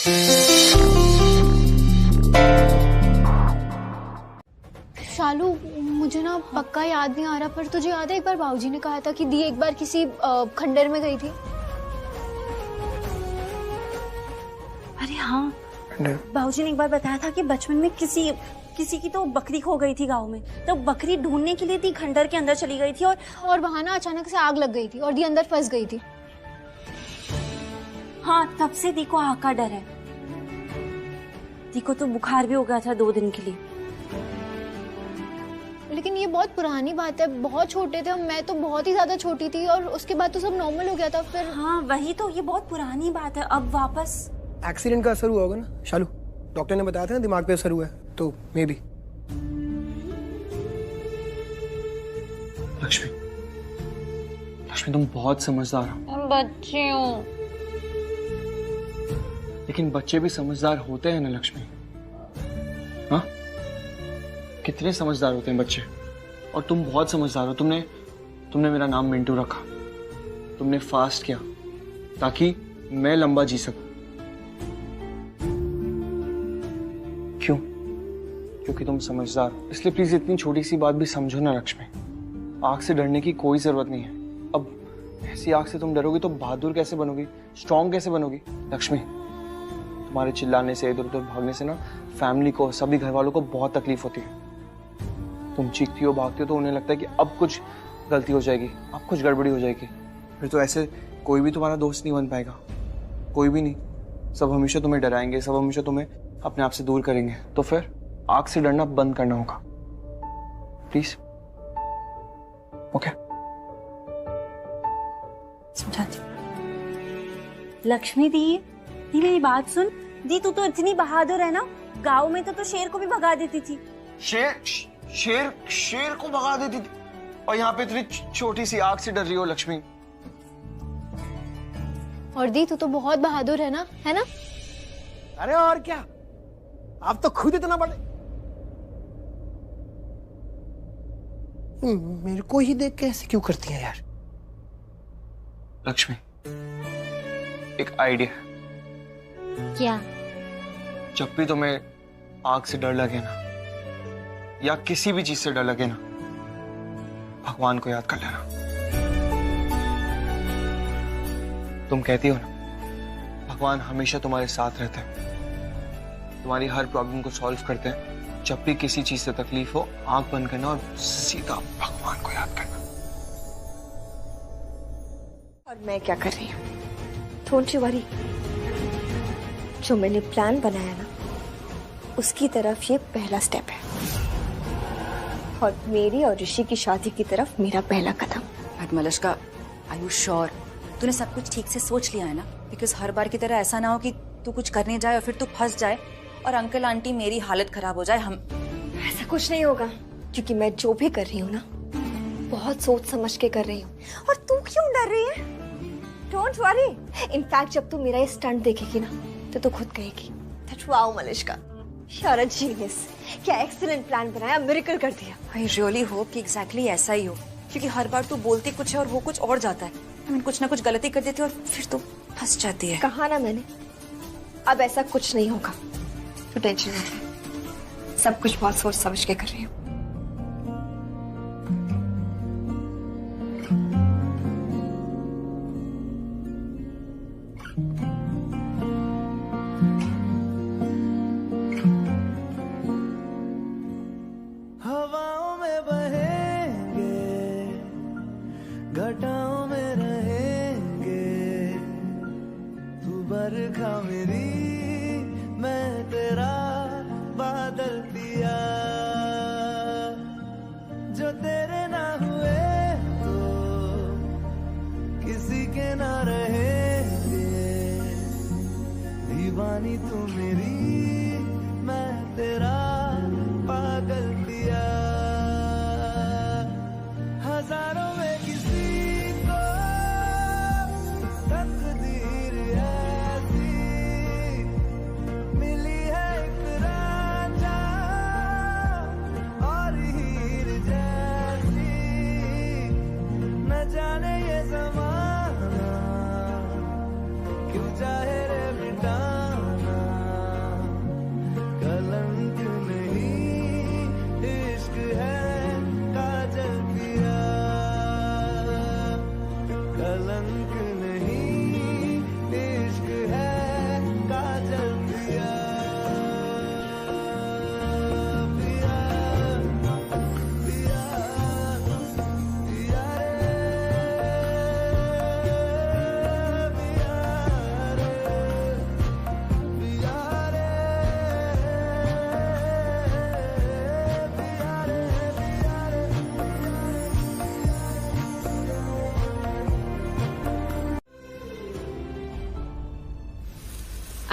शालू, मुझे ना पक्का याद नहीं आ रहा, पर तुझे याद है एक बार बाबूजी ने कहा था कि दी एक बार किसी खंडर में गई थी? अरे हाँ, बाबूजी ने एक बार बताया था कि बचपन में किसी की तो बकरी खो गई थी गांव में, तो बकरी ढूंढने के लिए दी खंडर के अंदर चली गई थी और वहां ना अचानक से आग लग गई थी और दी अंदर फंस गई थी। हाँ, तब से दी को आग का डर है। दी को तो बुखार भी हो गया था 2 दिन के लिए। लेकिन ये बहुत पुरानी बात है, बहुत छोटे थे हम, मैं तो बहुत ही ज्यादा छोटी थी और उसके बाद तो सब नॉर्मल हो गया था फिर। हाँ वही तो, ये बहुत पुरानी बात है। अब वापस एक्सीडेंट का असर हुआ होगा ना शालू, डॉक्टर ने बताया था ना दिमाग पे असर हुआ है, तो मे बी। लक्ष्मी, लक्ष्मी तुम बहुत समझदार हो। हम बच्चे हो। लेकिन बच्चे भी समझदार होते हैं ना लक्ष्मी? हाँ, कितने समझदार होते हैं बच्चे। और तुम बहुत समझदार हो। तुमने मेरा नाम मिंटू रखा, तुमने फास्ट किया ताकि मैं लंबा जी सकूं। क्यों? क्योंकि तुम समझदार हो, इसलिए प्लीज इतनी छोटी सी बात भी समझो ना लक्ष्मी। आग से डरने की कोई जरूरत नहीं है। अब ऐसी आग से तुम डरोगी तो बहादुर कैसे बनोगी, स्ट्रांग कैसे बनोगी? लक्ष्मी, तुम्हारे चिल्लाने से, इधर उधर भागने से ना फैमिली को, सभी घर वालों को बहुत तकलीफ होती है। तुम चीखती हो, भागती हो तो उन्हें लगता है कि अब कुछ गलती हो जाएगी, अब कुछ गड़बड़ी हो जाएगी। फिर तो ऐसे कोई भी तुम्हारा दोस्त नहीं बन पाएगा, कोई भी नहीं। सब हमेशा तुम्हें डराएंगे, सब हमेशा तुम्हें अपने आप से दूर करेंगे। तो फिर आग से डरना बंद करना होगा, प्लीज। ओके? समझाती। लक्ष्मी दी मेरी बात सुन। दी तू तो इतनी बहादुर है ना, गांव में तो शेर को भी भगा देती थी। शेर को भगा देती थी, और यहाँ पे इतनी छोटी सी आग से डर रही हो लक्ष्मी। और दी तू तो बहुत बहादुर है ना, है ना? अरे और क्या, आप तो खुद इतना बड़े। मेरे को ही देख के ऐसे क्यों करती है यार? लक्ष्मी, एक आइडिया। क्या? जब भी तुम्हें आग से डर लगे ना, या किसी भी चीज से डर लगे ना, भगवान को याद कर लेना। तुम कहती हो ना, भगवान हमेशा तुम्हारे साथ रहते हैं, तुम्हारी हर प्रॉब्लम को सॉल्व करते हैं। जब भी किसी चीज से तकलीफ हो, आंख बंद करना और सीधा भगवान को याद करना। और मैं क्या कर रही हूँ, डोंट यू वरी। जो मैंने प्लान बनाया ना, उसकी तरफ ये पहला स्टेप है, और मेरी और ऋषि की शादी की तरफ मेरा पहला कदम। बट मलश्का, आर यू श्योर तूने सब कुछ ठीक से सोच लिया है ना? बिकॉज हर बार की तरह ऐसा ना हो कि तू कुछ करने जाए और फिर तू फंस जाए और अंकल आंटी मेरी हालत खराब हो जाए। हम ऐसा कुछ नहीं होगा, क्योंकि मैं जो भी कर रही हूँ ना, बहुत सोच समझ के कर रही हूँ। और तू क्यों डर रही है? Don't worry. इनफैक्ट जब तू मेरा ये स्टंट देखेगी ना, तो तू खुद कहेगी that wow Malishka, you are a genius. क्या एक्सीलेंट प्लान बनाया, मिरेकल कर दिया। आई रियली होप कि एग्जैक्टली ऐसा ही हो, क्योंकि हर बार तू बोलती कुछ है और वो कुछ और जाता है। कुछ ना कुछ गलती कर देती है और फिर तो फंस जाती है। कहा ना मैंने, अब ऐसा कुछ नहीं होगा, तो टेंशन मत ले। सब कुछ बहुत सोच समझ के कर रही हूँ। हवाओं में बहेंगे, घटाओं में रहेंगे, तू बरखा मेरी, मैं तेरा बादल पिया। जो तेरे ना हुए तो किसी के ना रहेंगे, दीवानी तू मेरी, मैं तेरा पागल पिया। हजारों में किसी को तकदीर ऐसी मिली है, एक रांझा और हीर जैसी। न जाने ये ज़माना क्यों चाहे रे मिटाना,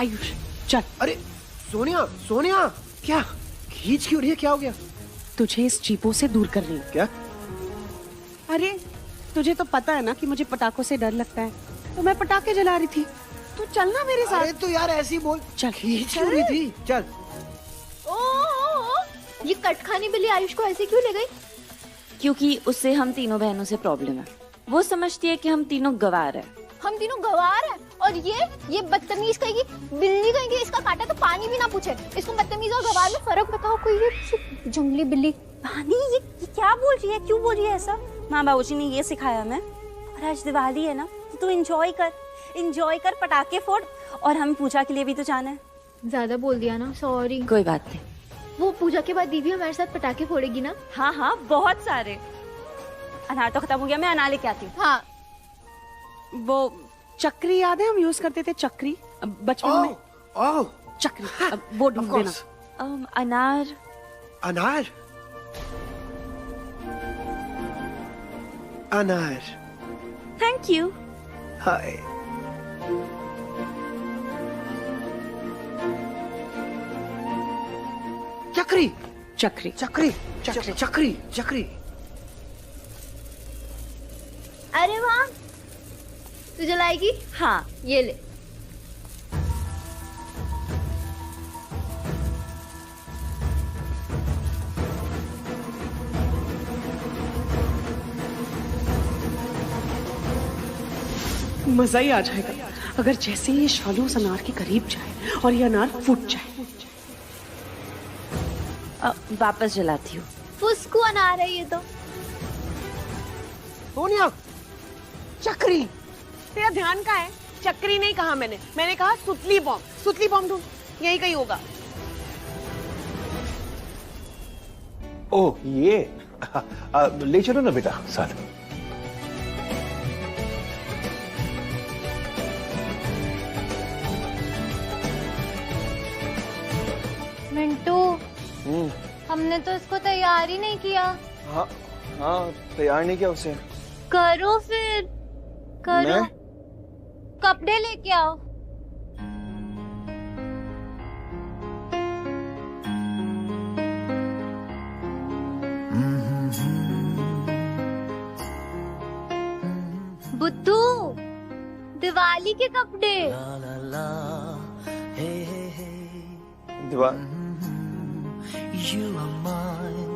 आयुष चल। अरे सोनिया, सोनिया क्या खींच क्यों रही है, क्या हो गया? तुझे इस चीपो से दूर कर रही हूँ। क्या? अरे तुझे तो पता है ना कि मुझे पटाखों से डर लगता है, तो मैं पटाखे जला रही थी। तू चलना मेरे साथ। अरे तो यार ऐसी बोल, चल खींच क्यों रही थी? चल। ये कटखानी बिल्ली आयुष को ऐसे क्यों ले गई? क्योंकि उससे हम तीनों बहनों से प्रॉब्लम है। वो समझती है कि हम तीनों गवार हैं। हम तीनों गवार हैं और ये बदतमीज कहेगी बिल्ली कहेगी इसका काटा तो पानी भी ना पूछे। इसको बदतमीज और गवार में फर्क बताओ कोई। ये जंगली बिल्ली पानी, ये क्या बोल रही है, क्यों बोल रही है ऐसा? माँ बाबूजी ने ये सिखाया हमें। और आज दिवाली है ना, तो तू एंजॉय कर, पटाखे फोड़। और हम पूजा के लिए भी तो जाना है। ज्यादा बोल दिया ना, सॉरी। कोई बात नहीं। वो पूजा के बाद दीदी हमारे साथ पटाखे फोड़ेगी ना? हाँ हाँ, बहुत सारे। अनार तो खत्म हो गया, मैं अनार लेके आती हूँ। हाँ। वो चक्री याद है, हम यूज करते थे चक्री बचपन में। ओह चक्री, वो ढूंढ देना। अनार। अनार, अनार। Thank you. हाय। चक्री, चक्री चक्री, चक्री, चक्री, चक्री। अरे वाह, तू जलाएगी? हाँ, ये ले। मजा ही आ जाएगा अगर जैसे ये शालू उस अनार के करीब जाए और ये अनार फूट जाए। वापस जलाती हूँ। फुस्कू अनार है ये तो। सोनिया, चक्री। तेरा ध्यान कहाँ है? चक्री नहीं कहा मैंने कहा सुतली बॉम्ब। सुतली बॉम्ब ढूंढ, यही कहीं होगा। ओह ये ले चलो ना बेटा साथ। मिंटू, हमने तो इसको तैयार ही नहीं किया। हाँ हाँ, तैयार नहीं किया उसे। करो फिर, करो। मैं? कपड़े लेके आओ। बुद्धू, दिवाली के कपड़े। दीवार You are mine.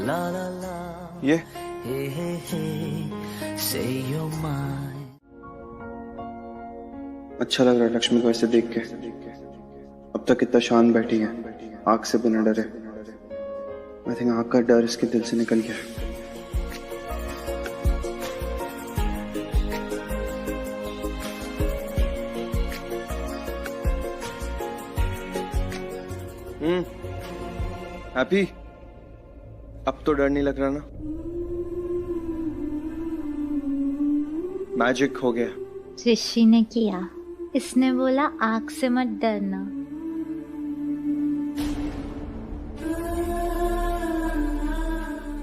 La la la. ये Hey hey hey. Say you're mine. अच्छा लग रहा है लक्ष्मी को ऐसे देख के। अब तक इतना शांत बैठी है, आग से बिना डरे। आई थिंक आग का डर इसके दिल से निकल गया। हैप्पी, अब तो डर नहीं लग रहा ना? मैजिक हो गया। ऋषि ने किया, इसने बोला आग से मत डरना।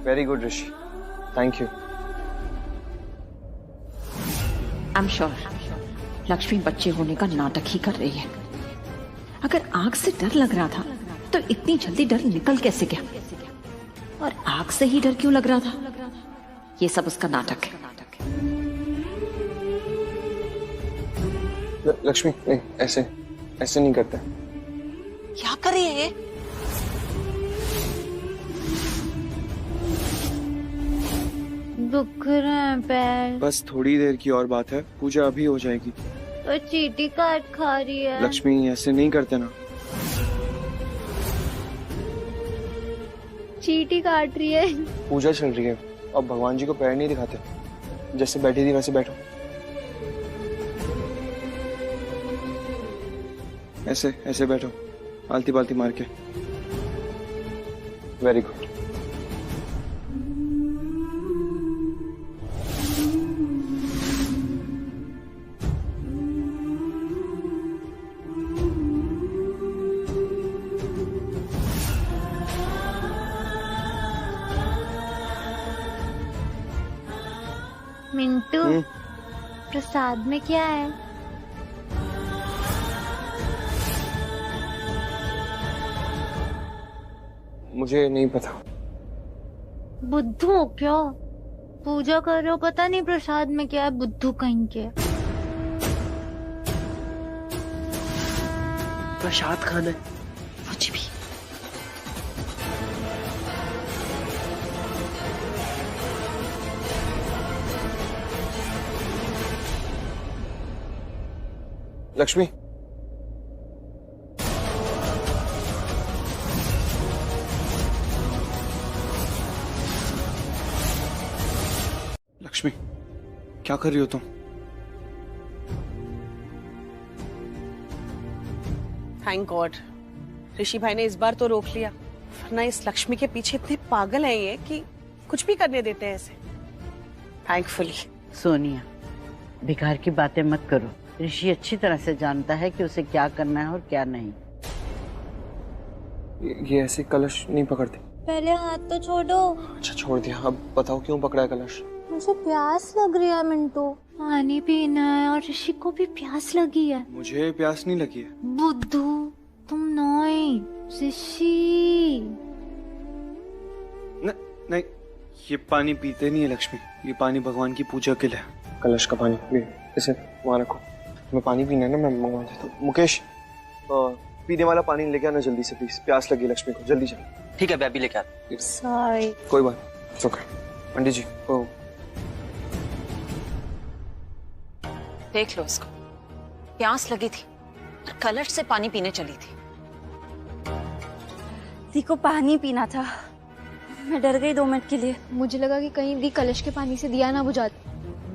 Very good Rishi, thank you. I am sure Lakshmi बच्चे होने का नाटक ही कर रही है। अगर आग से डर लग रहा था तो इतनी जल्दी डर निकल कैसे गया? और आग से ही डर क्यों लग रहा था? ये सब उसका नाटक है। लक्ष्मी नहीं, ऐसे ऐसे नहीं करते। क्या करे ये? दुख रहे हैं पैर। बस थोड़ी देर की और बात है, पूजा अभी हो जाएगी। तो चींटी काट खा रही है। लक्ष्मी ऐसे नहीं करते ना। चींटी काट रही है। पूजा चल रही है, अब भगवान जी को पैर नहीं दिखाते। जैसे बैठी थी वैसे बैठो। ऐसे ऐसे बैठो, आलती पालती मार के। Very good. मिंटू, प्रसाद में क्या है? मुझे नहीं पता। बुद्धू हो क्या? पूजा कर रहे हो, पता नहीं प्रसाद में क्या है, बुद्धू कहीं के। प्रसाद खाना है। मुझे भी। लक्ष्मी, लक्ष्मी क्या कर रही हो तुम? थैंक गॉड ऋषि भाई ने इस बार तो रोक लिया, वरना इस लक्ष्मी के पीछे इतने पागल हैं ये कि कुछ भी करने देते हैं इसे। थैंकफुली। सोनिया, बेकार की बातें मत करो। ऋषि अच्छी तरह से जानता है कि उसे क्या करना है और क्या नहीं। ये ऐसे कलश नहीं पकड़ती। पहले हाथ तो छोड़ो। अच्छा छोड़ दिया, अब बताओ क्यों पकड़ा है कलश? मुझे प्यास लग रही है मिंटू, पानी पीना है, और ऋषि को भी प्यास लगी है। मुझे प्यास नहीं लगी है। बुद्धू तुम नहीं, ऋषि। नहीं, ये पानी पीते नहीं है लक्ष्मी, ये पानी भगवान की पूजा के लिए। कलश का पानी ले, इसे वहां रखो। मैं पानी पीना है ना, मैं मंगवा देता हूँ। मुकेश, पीने वाला पानी लेके आना जल्दी से प्लीज, प्यास लगी लक्ष्मी को, जल्दी चल। ठीक है, मैं अभी लेके आता हूँ। सॉरी। कोई बात, ओके। पंडित जी, देख लो इसको, प्यास लगी थी और कलश से पानी पीने चली थी। दी को पानी पीना था, मैं डर गई 2 मिनट के लिए। मुझे लगा कि कहीं दी कलश के पानी से दिया ना बुझा।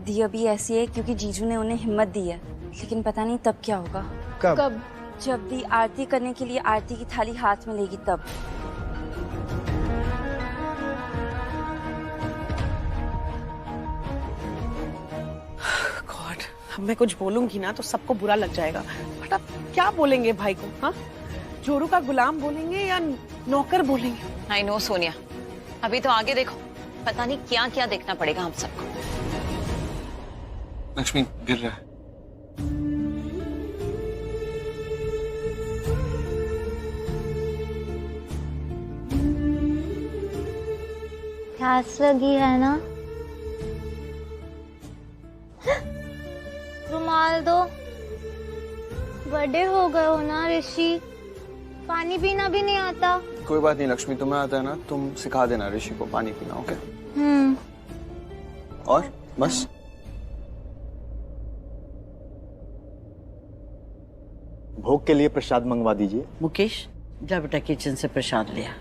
दी अभी ऐसी है क्योंकि जीजू ने उन्हें हिम्मत दी है, लेकिन पता नहीं तब क्या होगा। कब? जब दी आरती करने के लिए आरती की थाली हाथ में लेगी तब। गॉड, अब मैं कुछ बोलूंगी ना तो सबको बुरा लग जाएगा। बट अब क्या बोलेंगे भाई को? हाँ, जोरू का गुलाम बोलेंगे या नौकर बोलेंगे? आई नो सोनिया, अभी तो आगे देखो, पता नहीं क्या क्या देखना पड़ेगा हम सबको। लक्ष्मी गिर रहा है। प्यास लगी है ना? रुमाल दो। बड़े हो गए हो ना ऋषि, पानी पीना भी नहीं आता। कोई बात नहीं लक्ष्मी, तुम्हें आता है ना, तुम सिखा देना ऋषि को पानी पीना, ओके? और बस। भोग के लिए प्रसाद मंगवा दीजिए। मुकेश, जा बेटा किचन से प्रसाद ले आ।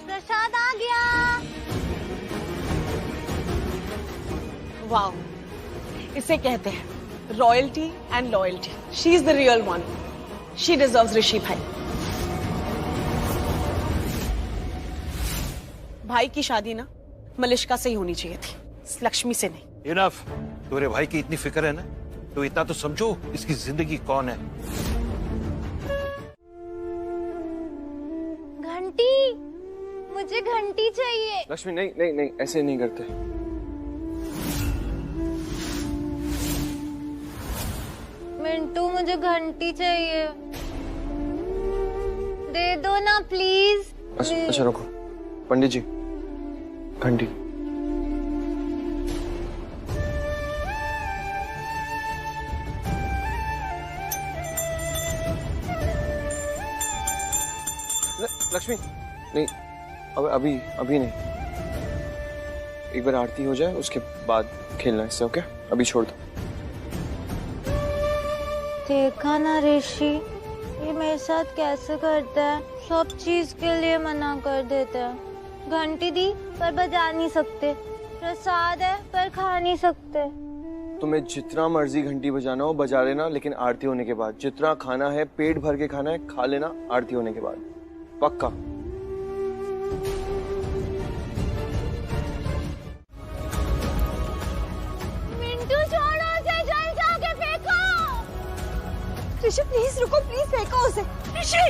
प्रसाद आ गया। वाओ, इसे कहते हैं royalty and loyalty. She is the real one, she deserves Rishi भाई। भाई की शादी ना मलिष्का से ही होनी चाहिए थी, लक्ष्मी से नहीं। इनफ, तुम्हारे भाई की इतनी फिक्र है ना, तो इतना तो समझो इसकी जिंदगी कौन है। घंटी, मुझे घंटी चाहिए। लक्ष्मी नहीं नहीं नहीं, ऐसे नहीं करते। मिंटू मुझे घंटी चाहिए, दे दो ना प्लीज। अच्छा रुको, पंडित जी, घंटी। लक्ष्मी नहीं, अभी अभी नहीं, एक बार आरती हो जाए उसके बाद खेलना इससे, ओके? अभी छोड़ दो। देखा ना ऋषि, ये मेरे साथ कैसे करता है, सब चीज के लिए मना कर देता है। घंटी दी पर बजा नहीं सकते, प्रसाद है पर खा नहीं सकते। तुम्हें जितना मर्जी घंटी बजाना हो बजा लेना, लेकिन आरती होने के बाद। जितना खाना है पेट भर के खाना है, खा लेना आरती होने के बाद, पक्का। मिंटू छोड़ो उसे, जल जाके फेंको। ऋषि प्लीज रुको, प्लीज फेंको उसे। ऋषि,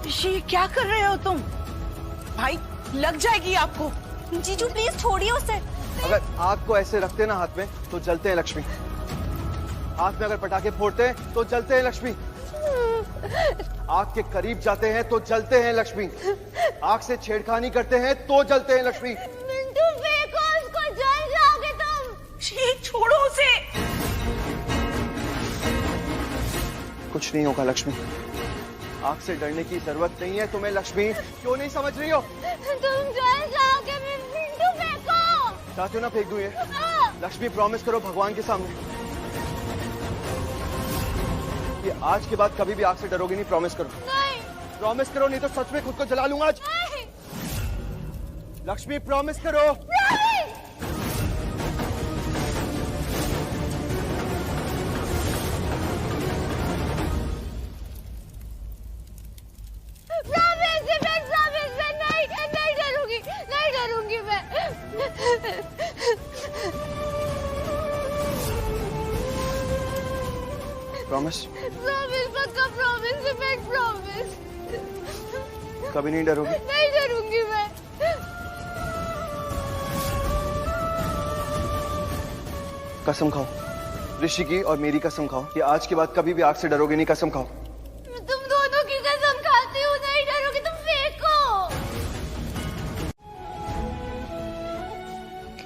ऋषि क्या कर रहे हो तुम? भाई लग जाएगी आपको। जीजू प्लीज छोड़िए उसे। अगर आग को ऐसे रखते ना हाथ में तो जलते हैं लक्ष्मी। हाथ में अगर पटाखे फोड़ते हैं तो जलते हैं लक्ष्मी। आग के करीब जाते हैं तो जलते हैं लक्ष्मी, आग से छेड़खानी करते हैं तो जलते हैं लक्ष्मी। मिंटू फेंको उसको, जल जाओगे तुम। छोड़ो उसे। कुछ नहीं होगा लक्ष्मी, आग से डरने की जरूरत नहीं है तुम्हें लक्ष्मी। क्यों नहीं समझ रही हो? तुम जल जाओगे। मिंटू फेंको। चाहते हो ना फेंक दूं ये? लक्ष्मी प्रॉमिस करो भगवान के सामने कि आज के बाद कभी भी आग से डरोगी नहीं। प्रॉमिस करो। नहीं। प्रॉमिस करो, नहीं तो सच में खुद को जला लूंगा आज। नहीं। लक्ष्मी प्रॉमिस करो। नहीं डरूंगी, नहीं डरूंगी मैं। प्रॉमिस? प्रॉमिस, पक्का प्रॉमिस, प्रॉमिस। कभी नहीं डरोगी? नहीं डरूंगी मैं। कसम खाओ, ऋषि की और मेरी कसम खाओ कि आज के बाद कभी भी आग से डरोगे नहीं। कसम खाओ। तुम दोनों की कसम खाती हूँ, नहीं डरोगी। तुम फेंको।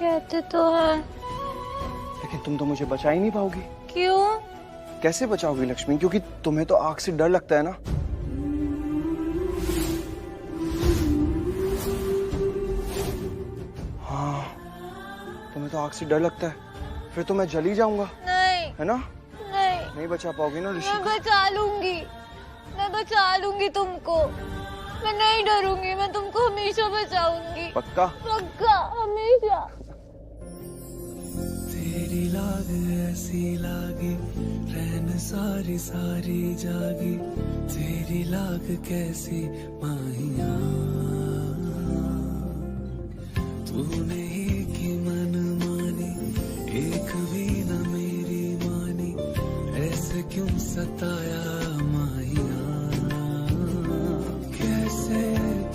कहते तो है, लेकिन तुम तो मुझे बचा ही नहीं पाओगी। क्यों? कैसे बचाओगी लक्ष्मी? क्योंकि तुम्हें तो आग से डर लगता है ना। हाँ, तुम्हें तो आग से डर लगता है, फिर तो मैं जल ही जाऊंगा। नहीं। है ना? नहीं। नहीं बचा पाओगी ना ऋषि? मैं बचा लूंगी, मैं बचा लूंगी तुमको। मैं नहीं डरूंगी, मैं तुमको हमेशा बचाऊंगी। पक्का? पक्का, हमेशा। तेरी लाग ऐसी लागी, रहन सारी सारी जागी, तेरी लाग कैसी माहिया, तूने ही की मन मानी, एक भी न मेरी मानी, ऐसे क्यों सताया माहिया, कैसे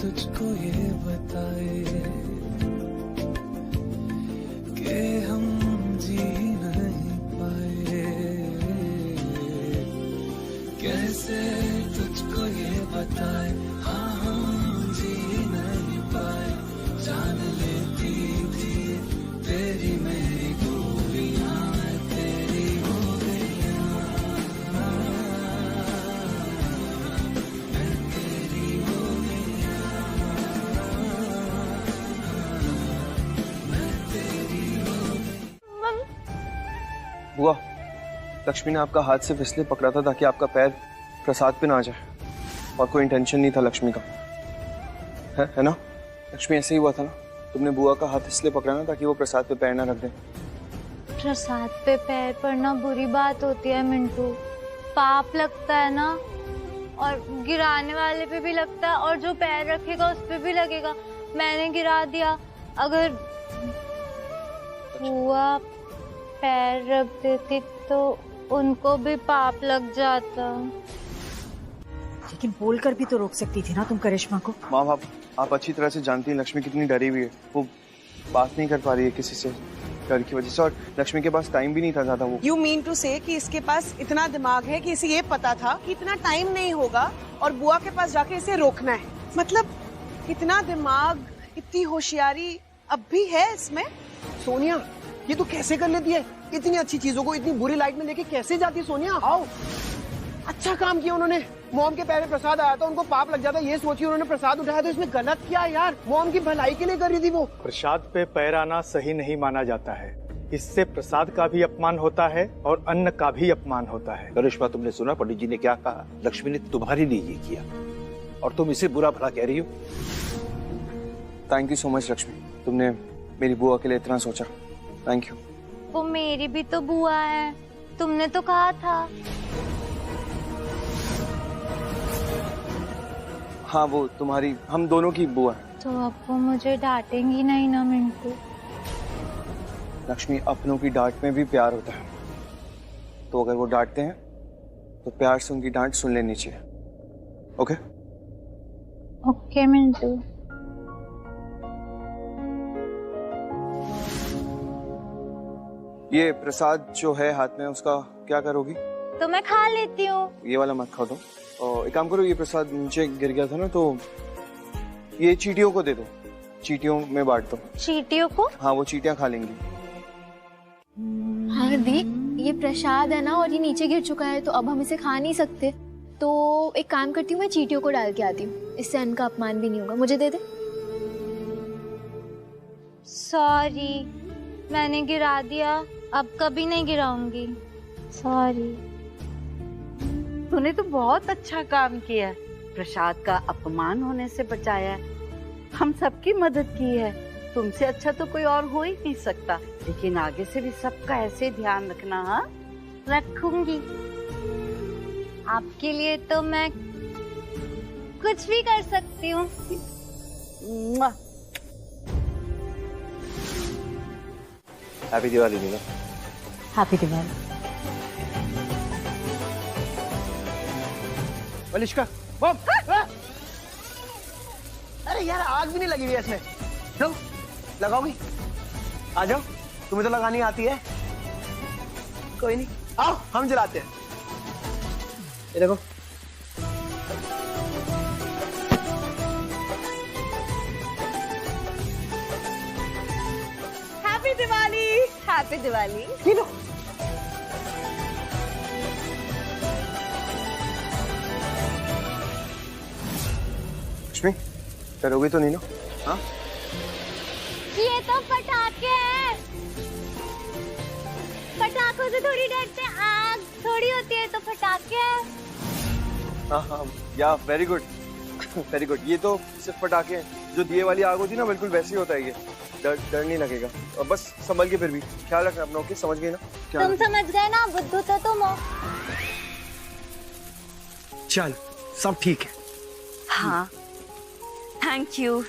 तुझको ये बताए कि हम जी नहीं पाए, कैसे तुझको ये बताए, हाँ हम जी नहीं पाए, जान लेती थी तेरी मेरी दूरियां तेरी हो गईयां, मैं तेरी हो गईयां, मैं तेरी हो गई। बुआ, लक्ष्मी ने आपका हाथ सिर्फ इसलिए पकड़ा था ताकि आपका पैर प्रसाद पे ना आ जाए, और कोई इंटेंशन नहीं था लक्ष्मी का। है ना लक्ष्मी? ऐसे ही हुआ था ना? तुमने बुआ का हाथ इसलिए पकड़ा ना ताकि वो प्रसाद पे पैर ना रख दे। प्रसाद पे पैर पड़ना बुरी बात होती है मिंटू, पाप लगता है ना, और गिराने वाले पे भी लगता है, और जो पैर रखेगा उस पे भी लगेगा। मैंने गिरा दिया, अगर बुआ पैर रख देती तो उनको भी पाप लग जाता। लेकिन बोलकर भी तो रोक सकती थी ना तुम करिश्मा को। माँ बाप, आप अच्छी तरह से जानती हैं लक्ष्मी कितनी डरी हुई है। वो बात नहीं कर पा रही है किसी से डर की वजह से, और लक्ष्मी के पास टाइम भी नहीं था ज्यादा। वो You mean to say कि इसके पास इतना दिमाग है कि इसे ये पता था कि इतना टाइम नहीं होगा और बुआ के पास जाके इसे रोकना है। मतलब इतना दिमाग, इतनी होशियारी अब भी है इसमें। सोनिया, ये तो कैसे कर लेती है? इतनी अच्छी चीजों को इतनी बुरी लाइट में लेके कैसे जाती है सोनिया? आओ, अच्छा काम किया उन्होंने। मॉम के पैर में प्रसाद आया था, उनको पाप लग जाता, ये सोचिए उन्होंने प्रसाद उठाया, तो इसमें गलत क्या है यार? मॉम की भलाई के लिए कर रही थी वो। प्रसाद पे पैर आना सही नहीं माना जाता है, इससे प्रसाद का भी अपमान होता है और अन्न का भी अपमान होता है। करिश्मा, तुमने सुना पंडित जी ने क्या कहा? लक्ष्मी ने तुम्हारे लिए ये किया और तुम इसे बुरा भला कह रही हो। Thank you so much Lakshmi, तुमने मेरी बुआ के लिए इतना सोचा। Thank you. वो मेरी भी तो बुआ है, तुमने तो कहा था। हाँ, वो तुम्हारी, हम दोनों की बुआ है। तो अब वो मुझे डांटेंगी नहीं ना मिंटू? लक्ष्मी, अपनों की डांट में भी प्यार होता है, तो अगर वो डांटते हैं तो प्यार से उनकी डांट सुन लेनी चाहिए। ओके? ओके मिंटू। ये प्रसाद जो है हाथ में, उसका क्या करोगी? तो मैं खा लेती हूँ। ये वाला मत खाओ तो। एक काम करो, ये प्रसाद नीचे गिर गया था ना, तो ये चींटियों को दे दो, चींटियों में बांट दो। चींटियों को? हाँ, वो चींटियां खा लेंगी। हाँ देख, ये प्रसाद है ना, और ये नीचे गिर चुका है, तो अब हम इसे खा नहीं सकते। तो एक काम करती हूँ, मैं चींटियों को डाल के आती हूँ, इससे अन्न का अपमान भी नहीं होगा। मुझे दे दे। सॉरी, मैंने गिरा दिया, अब कभी नहीं गिराऊंगी। सॉरी। तूने तो बहुत अच्छा काम किया, प्रसाद का अपमान होने से बचाया है, हम सबकी मदद की है। तुमसे अच्छा तो कोई और हो ही नहीं सकता, लेकिन आगे से भी सबका ऐसे ध्यान रखना। हाँ, रखूंगी। आपके लिए तो मैं कुछ भी कर सकती हूँ। हैप्पी दिवाली नीना। हैप्पी दिवाली। मलिश्का, बम! अरे यार, आग भी नहीं लगी हुई है इसमें। लो, लगाओगी? आ जाओ, तुम्हें तो लगानी आती है। कोई नहीं, आओ हम जलाते हैं। ये देखो। हैप्पी दिवाली। हैप्पी दिवाली। लक्ष्मी, डरोगी तो नहीं ना? हाँ? ये तो पटाखे हैं। पटाखों से थोड़ी डरते हैं, आग थोड़ी होती है तो पटाखे हैं। हाँ हाँ, या वेरी गुड, वेरी गुड। ये तो सिर्फ पटाखे हैं, जो दिए वाली आग होती है ना, बिल्कुल वैसे ही होता है ये। डर नहीं लगेगा, और बस संभल के, फिर भी ख्याल रखना अपना। ओके, समझ गए ना? तुम समझ गए ना, बुद्धू तो तुम हो। चल, सब ठीक है। हाँ, थैंक यू।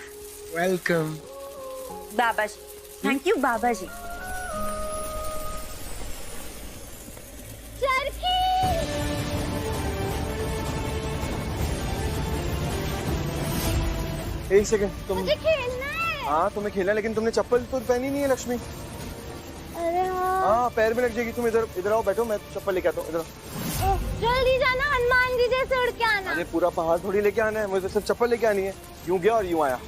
वेलकम। बाबा जी, थैंक यू बाबा जी। एक सेकंड, तुम मुझे खेलना है। हाँ, तुम्हें खेलना है, लेकिन तुमने चप्पल तो पहनी नहीं है लक्ष्मी। अरे हाँ। हाँ, पैर में लग जाएगी। तुम इधर आओ, बैठो, मैं चप्पल लेके आता हूँ। इधर आओ। जल्दी जाना, हनुमान जी जैसे उड़ के आना। अरे पूरा पहाड़ थोड़ी लेके आना है, मुझे सिर्फ चप्पल लेके आनी है। यूं गया और यूं आया।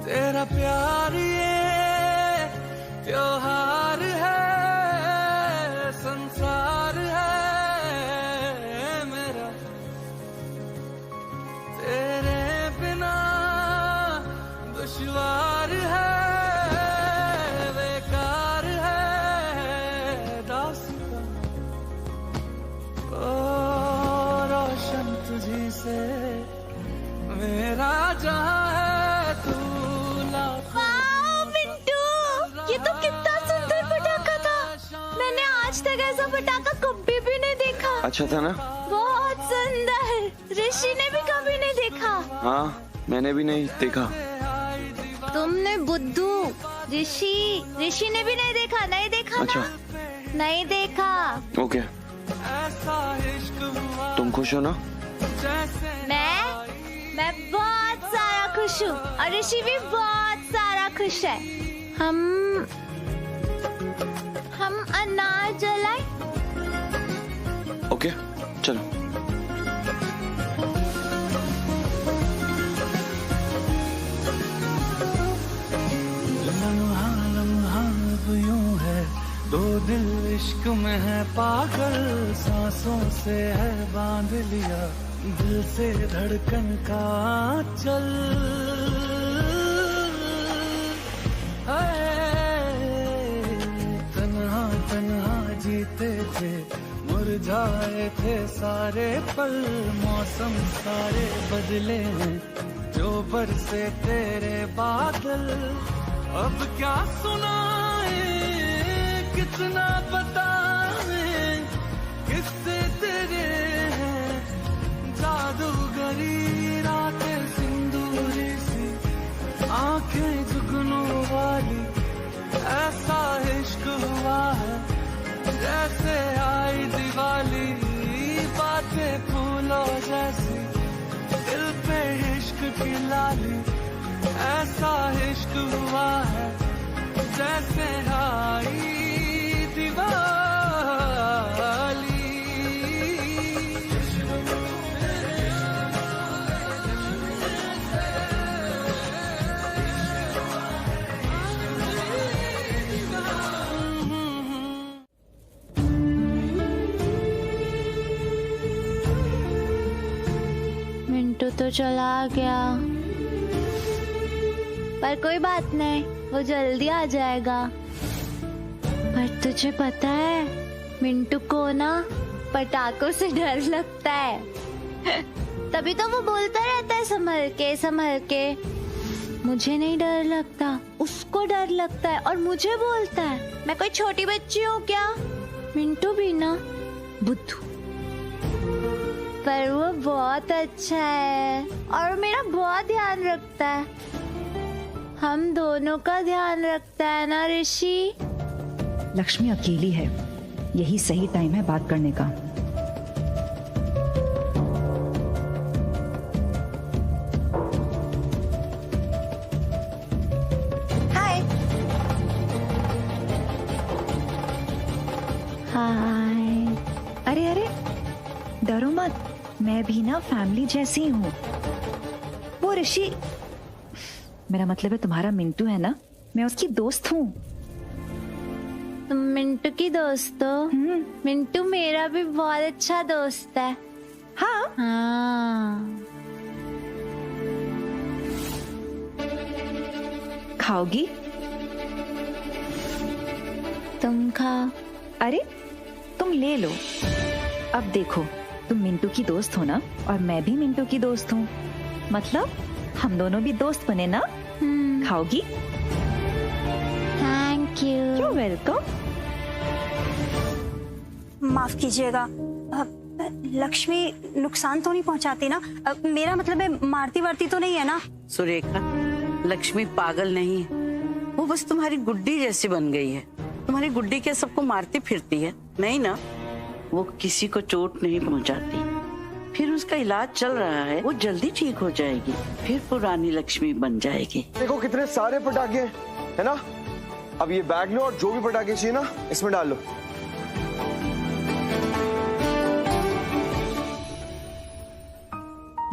तेरा प्यार ये त्योहार है, संसार है मेरा, तेरे बिना दुश्वार है, बेकार है दास्तां। ओ रोशन तुझी से मेरा जहां है, ये तो कितना सुंदर पटाखा था। मैंने आज तक ऐसा पटाखा कभी भी नहीं देखा। अच्छा था ना? बहुत सुंदर। ऋषि ने भी कभी नहीं देखा। हाँ, मैंने भी नहीं देखा। तुमने बुद्धू, ऋषि ने भी नहीं देखा। नहीं देखा अच्छा। ना? नहीं देखा। ओके। तुम खुश हो ना? मैं बहुत सारा खुश हूँ, और ऋषि भी बहुत सारा खुश है। हम अनार जलाएं? ओके, चलो। लम्हा लम्हा अब यूं है, दो दिल इश्क में है पागल, सांसों से है बांध लिया दिल से धड़कन का चल। तन्हा तन्हा जीते थे, मुरझाए थे सारे पल, मौसम सारे बदले हैं, जो बरसे तेरे बादल। अब क्या सुनाए, कितना बताए, किससे तेरे हैं जादूगरी रातें सिंदूरी सी, आंखें जुगनू वाली, ऐसा इश्क हुआ है जैसे आई दिवाली, बातें फूलों जैसी, दिल पे इश्क की लाली, ऐसा इश्क हुआ है जैसे आई मिंटू तो चला गया, पर कोई बात नहीं, वो जल्दी आ जाएगा। पर तुझे पता है, मिंटू को ना पटाखों से डर लगता है। तभी तो वो बोलता रहता है संभल के। मुझे नहीं डर लगता, उसको डर लगता है और मुझे बोलता है मैं कोई छोटी बच्ची हूँ क्या। मिंटू भी ना बुद्धू, पर वो बहुत अच्छा है और मेरा बहुत ध्यान रखता है। हम दोनों का ध्यान रखता है ना ऋषि। लक्ष्मी अकेली है, यही सही टाइम है बात करने का। हाय। हाय। अरे डरो मत, मैं भी ना फैमिली जैसी हूँ। वो ऋषि, मेरा मतलब है तुम्हारा मिंटू है ना, मैं उसकी दोस्त हूँ। तुम मिंटू की दोस्त हो? मिंटू मेरा भी बहुत अच्छा दोस्त है। हाँ हाँ। खाओगी? तुम खाओ। अरे तुम ले लो। अब देखो, तुम मिंटू की दोस्त हो ना, और मैं भी मिंटू की दोस्त हूँ, मतलब हम दोनों भी दोस्त बने ना। खाओगी? Thank you. You're welcome। माफ कीजिएगा, लक्ष्मी नुकसान तो नहीं पहुंचाती ना? मेरा मतलब है मारती वारती तो नहीं है ना? सुरेखा, लक्ष्मी पागल नहीं है, वो बस तुम्हारी गुड्डी जैसी बन गई है। तुम्हारी गुड्डी क्या सबको मारती फिरती है? नहीं ना, वो किसी को चोट नहीं पहुंचाती। फिर उसका इलाज चल रहा है, वो जल्दी ठीक हो जाएगी, फिर पुरानी लक्ष्मी बन जाएगी। देखो कितने सारे पटाखे हैं, है ना? अब ये बैग लो और जो भी पटाखे चाहिए ना इसमें डाल लो।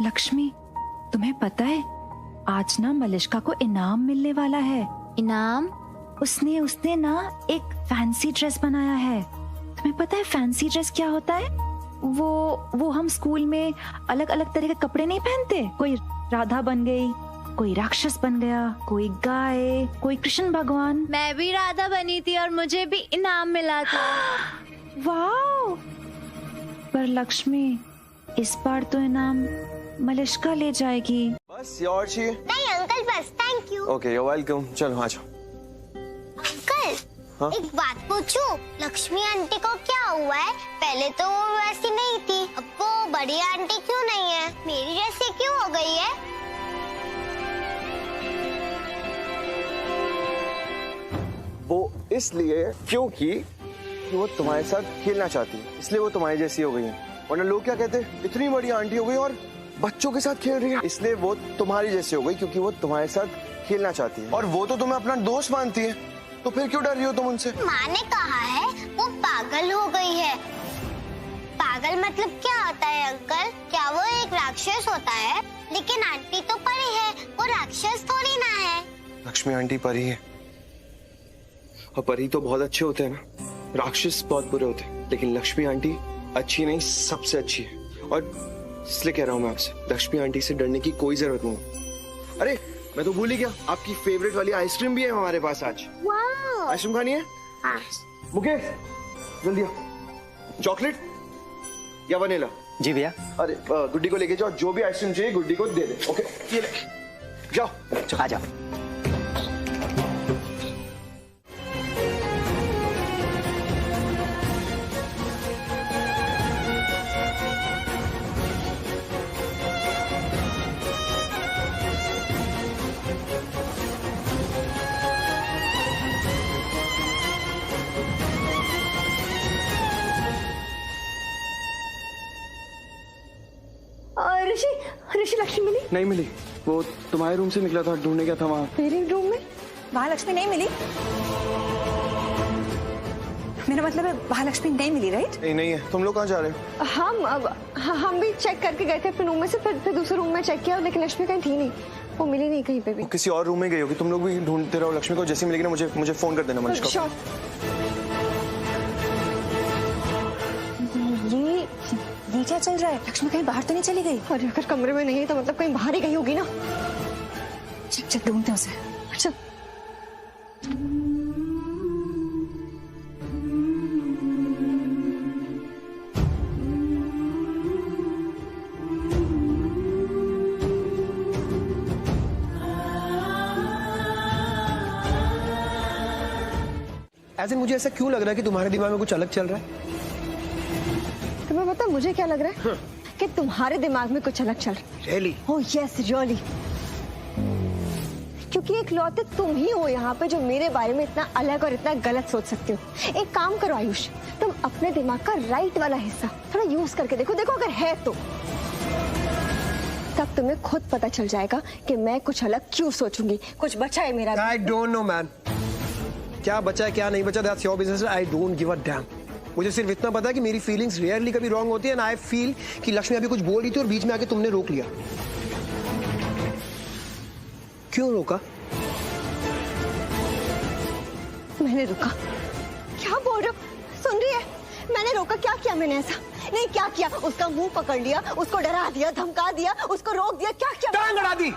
लक्ष्मी, तुम्हें पता है आज ना मलिष्का को इनाम मिलने वाला है। इनाम? उसने ना एक फैंसी ड्रेस बनाया है। तुम्हें पता है फैंसी ड्रेस क्या होता है? वो हम स्कूल में अलग अलग तरह के कपड़े नहीं पहनते। कोई राधा बन गई, कोई राक्षस बन गया, कोई गाय, कोई कृष्ण भगवान। मैं भी राधा बनी थी और मुझे भी इनाम मिला था। वाह! पर लक्ष्मी, इस बार तो इनाम मलिष्का ले जाएगी। बस और चाहिए? नहीं अंकल, बस thank you. Okay, you welcome. चलो आ जाओ। अंकल, हाँ? एक बात पूछूं? लक्ष्मी आंटी को क्या हुआ है? पहले तो वो वैसी नहीं थी, अब वो बड़ी आंटी क्यों नहीं है? मेरी जैसी क्यों हो गई है? वो इसलिए क्योंकि वो तुम्हारे साथ खेलना चाहती है, इसलिए वो तुम्हारी जैसी हो गई है। वरना लोग क्या कहते हैं, इतनी बड़ी आंटी हो गई और बच्चों के साथ खेल रही है। इसलिए वो तुम्हारी जैसी हो गई क्योंकि वो तुम्हारे साथ खेलना चाहती है, और वो तो तुम्हें अपना दोस्त मानती है, तो फिर क्यों डर रही हो तुम उनसे? माँ ने कहा है वो पागल हो गई है। पागल मतलब क्या होता है अंकल? क्या वो एक राक्षस होता है? लेकिन आंटी तो परी है, वो राक्षस थोड़ी ना है। लक्ष्मी आंटी परी है, और परी तो बहुत अच्छे होते हैं ना, राक्षस बहुत बुरे होते हैं। लेकिन लक्ष्मी आंटी अच्छी नहीं, सबसे अच्छी है, और इसलिए कह रहा हूँ मैं आपसे, लक्ष्मी आंटी से डरने की कोई जरूरत नहीं। अरे मैं तो भूल ही गया, आपकी फेवरेट वाली आइसक्रीम भी है हमारे पास आज। आइसक्रीम खानी है? मुकेश जल्दी आओ। चॉकलेट या वनीला? जी भैया। अरे गुड्डी को लेके जाओ, जो भी आइसक्रीम चाहिए गुड्डी को दे दे। ओके, ये ले जाओ। आ जाओ। ऋषि लक्ष्मी मिली? नहीं मिली, वो तुम्हारे रूम से निकला था, ढूंढने गया था वहाँ। मेरे रूम में? वहाँ लक्ष्मी नहीं मिली। मेरा मतलब है महालक्ष्मी नहीं मिली, राइट? नहीं है। तुम लोग कहाँ जा रहे हो? हम भी चेक करके गए थे अपने रूम में से, फिर दूसरे रूम में चेक किया, लेकिन लक्ष्मी कहीं थी नहीं, वो मिली नहीं कहीं पे भी। वो किसी और रूम में गई होगी। तुम लोग भी ढूंढते रहो लक्ष्मी को, जैसे मिलेगी ना मुझे फोन कर देना मनीष को। ये क्या चल रहा है? लक्ष्मी कहीं बाहर तो नहीं चली गई? और अगर कमरे में नहीं है तो मतलब कहीं बाहर ही गई होगी ना। चल ढूंढते हैं उसे। अच्छा ऐसे मुझे ऐसा क्यों लग रहा है कि तुम्हारे दिमाग में कुछ अलग चल रहा है? तुम्हें पता मुझे क्या लग रहा है? कि तुम्हारे दिमाग में कुछ अलग चल रहा है। Really? Oh yes, really. क्योंकि एक लौते तुम ही हो यहाँ पे जो मेरे बारे में इतना अलग और इतना गलत सोच सकते हो। एक काम करो आयुष, तुम अपने दिमाग का राइट वाला हिस्सा थोड़ा यूज करके देखो अगर है तो। तब तुम्हें खुद पता चल जाएगा कि मैं कुछ अलग क्यों सोचूंगी। कुछ बचा है मेरा? I don't know man. क्या बचा है क्या नहीं बचा, that's your business. I don't give a damn. मुझे सिर्फ इतना पता है कि मेरी फीलिंग्स रेयरली कभी रॉन्ग होती है, एंड आई फील कि लक्ष्मी अभी कुछ बोल रही थी और बीच में आके तुमने रोक लिया। क्यों रोका? मैंने रोका? क्या बोल रहे हो? सुन रही है? मैंने रोका? क्या किया मैंने ऐसा? नहीं क्या किया? उसका मुंह पकड़ लिया, उसको डरा दिया, धमका दिया, उसको रोक दिया, क्या किया? टांग अड़ा दी।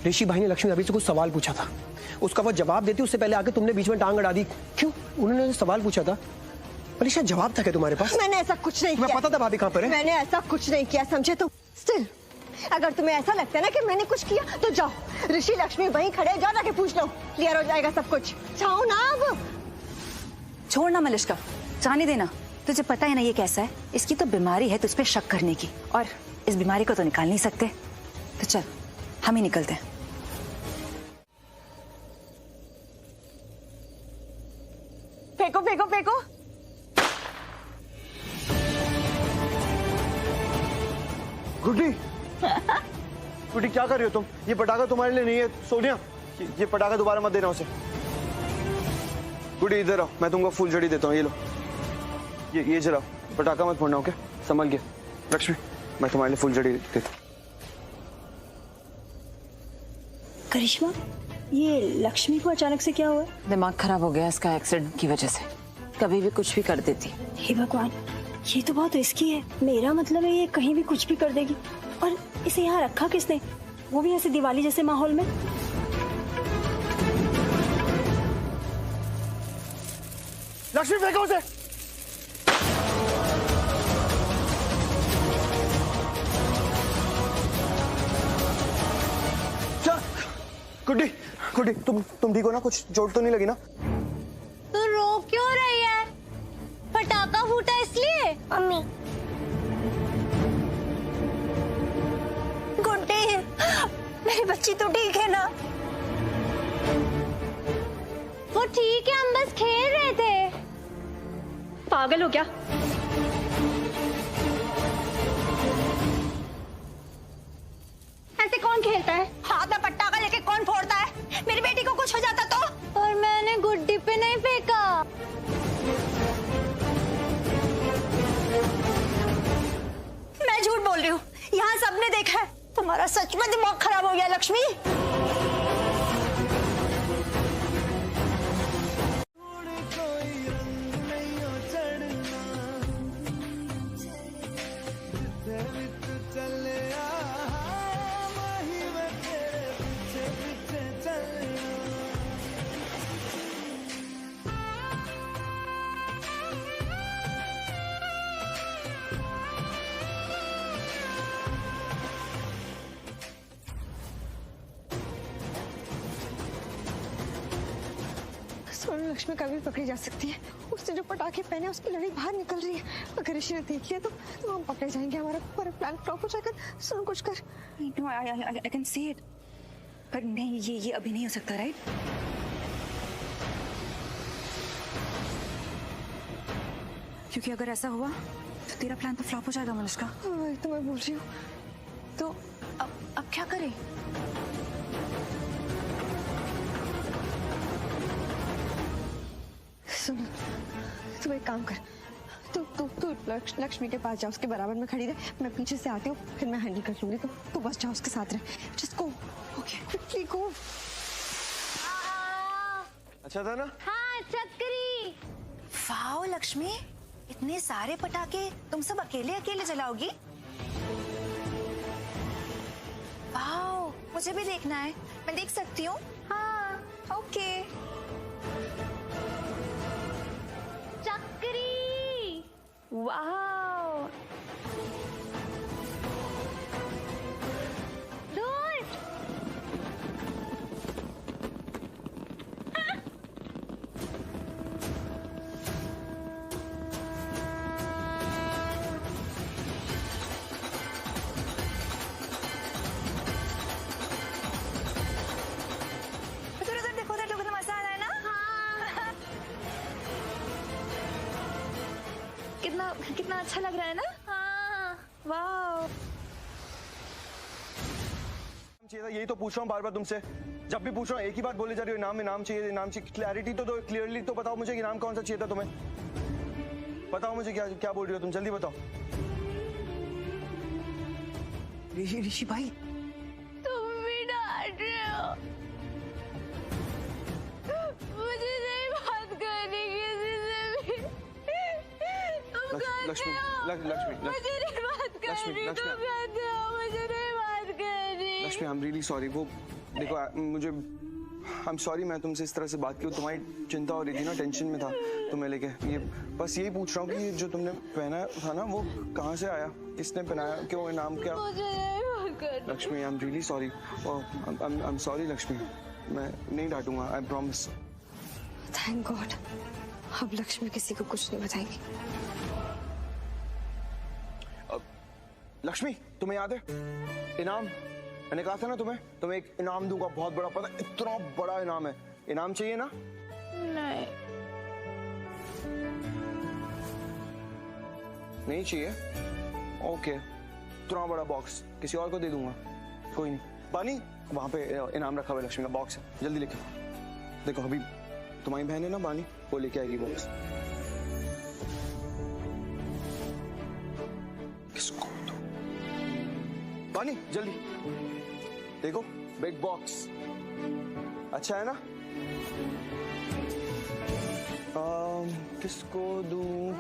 ऋषि भाई ने लक्ष्मी अभी से कुछ सवाल पूछा था, उसका वो जवाब देती उससे पहले आके तुमने बीच में टांग अड़ा दी। क्यों? उन्होंने सवाल पूछा था, मनीषा जवाब था क्या तुम्हारे पास? मैंने ऐसा कुछ नहीं किया। पता था भाभी कहाँ पर है। मैंने ऐसा कुछ नहीं किया, समझे? तो स्टिल अगर तुम्हें ऐसा लगता है ना कि मैंने कुछ किया तो जाओ, ऋषि लक्ष्मी वहीं खड़े, जाओ जाके पूछ लो, क्लियर हो जाएगा सब कुछ। जाओ ना अब। छोड़ ना मलिश्का, जाने देना। तुझे पता है ना ये कैसा है? इसकी तो बीमारी है तुझ पे शक करने की, और इस बीमारी को तो निकाल नहीं सकते। तो चल हम ही निकलते हैं। फेंको फेंको फेंको। गुड्डी गुड्डी क्या कर रही हो तुम? ये पटाखा तुम्हारे लिए नहीं है सोनिया, ये पटाखा दोबारा मत देना उसे। गुड्डी इधर आओ, मैं तुमको फूल झड़ी देता हूँ, ये लो, ये जलाओ, पटाखा मत फोड़ना, ओके? संभल के। लक्ष्मी मैं तुम्हारे लिए फूल झड़ी देता हूँ। करिश्मा, ये लक्ष्मी को अचानक से क्या हुआ? दिमाग खराब हो गया इसका एक्सीडेंट की वजह से, कभी भी कुछ भी कर देती। हे भगवान, ये तो बहुत रिस्की है। मेरा मतलब है ये कहीं भी कुछ भी कर देगी। और इसे यहाँ रखा किसने, वो भी ऐसे दिवाली जैसे माहौल में? लक्ष्मी फेंको उसे। गुड्डी गुड्डी तुम ठीक हो ना? कुछ चोट तो नहीं लगी ना? तू रो क्यों रही है? पटाखा फूटा इसलिए? मम्मी गुड्डी, मेरी बच्ची तो ठीक है ना? वो ठीक है, हम बस खेल रहे थे। पागल हो क्या? ऐसे कौन खेलता है? हाथ में पटाखा लेके कौन फोड़ता है? मेरी बेटी को कुछ हो जाता तो? और मैंने गुड्डी पे नहीं फेंका। मैं झूठ बोल रही हूँ, यहाँ सबने देखा है। तुम्हारा सच में दिमाग खराब हो गया लक्ष्मी। सोनू लक्ष्मी कभी पकड़ी जा सकती है। उसने जो पटाखे पहने उसकी लड़ी बाहर निकल रही है। अगर ऋषि ने देख लिया तो हम पकड़े जाएंगे, हमारा पूरा प्लान फ्लॉप हो जाएगा। सुन कुछ कर। I can see it, पर नहीं, ये अभी नहीं हो सकता, राइट? क्योंकि अगर ऐसा हुआ तो तेरा प्लान तो फ्लॉप हो जाएगा मनुष्का। तो मैं बोल रही हूँ, तो अब क्या करें? सुन, तू एक काम कर, तू लक्ष्मी के पास जा, उसके बराबर में खड़ी रहे, मैं पीछे से आती हूँ, फिर मैं हैंडल कर लूंगी। तू बस जा, उसके साथ रहे। Just go, okay, quickly go. अच्छा था ना? हाँ, चक्री। वाओ लक्ष्मी, इतने सारे पटाखे तुम सब अकेले अकेले जलाओगी? वाओ, मुझे भी देखना है, मैं देख सकती हूँ? हाँ, ओके। चक्री। वाओ, दूर। उधर देखो, उधर कितना मजा आ रहा है ना? हाँ। कितना अच्छा लग रहा है ना? हाँ, वाओ। चाहिए था, यही तो पूछ रहा हूँ बार बार तुमसे। जब भी पूछ रहा हूँ एक ही बात बोले जा रही हो, इनाम चाहिए, इनाम चाहिए। क्लैरिटी तो दो, क्लियरली तो बताओ मुझे इनाम कौन सा चाहिए था तुम्हें। बताओ मुझे, क्या बोल रही हो तुम, जल्दी बताओ। ऋषि भाई, तुम भी डांट रहे हो। मुझे नहीं बात करनी किसी से भी। तुम कहते हो मुझे नहीं बात करनी, तुम कहते हो मुझे नहीं बात करनी। Lakshmi, I am really sorry. वो देखो, मुझे आई एम सॉरी, मैं तुमसे इस तरह से बात की, तुम्हारी चिंता हो रही थी ना, टेंशन में था तुम्हें लेके। ये बस यही पूछ रहा हूँ कि जो तुमने पहना था ना, वो कहाँ से आया, किसने पहनाया, क्यों, इनाम क्या? मुझे नहीं बात करनी। Lakshmi, I am really sorry. I am sorry Lakshmi, मैं नहीं डांटूंगा, आई प्रॉमिस। थैंक गॉड, अब लक्ष्मी किसी को कुछ नहीं बताएगी। लक्ष्मी, तुम्हें याद है इनाम? मैंने कहा था ना तुम्हें एक इनाम दूंगा, बहुत बड़ा, पता इतना बड़ा इनाम है। इनाम चाहिए ना? नहीं चाहिए? ओके, इतना बड़ा बॉक्स किसी और को दे दूंगा, कोई नहीं। बानी, वहां पे इनाम रखा हुआ लक्ष्मी का बॉक्स है, जल्दी लेके। देखो अभी तुम्हारी बहन है ना बानी, वो लेके आएगी बॉक्स। किसको दो? बानी जल्दी देखो, बिग बॉक्स अच्छा है ना? किसको दूं?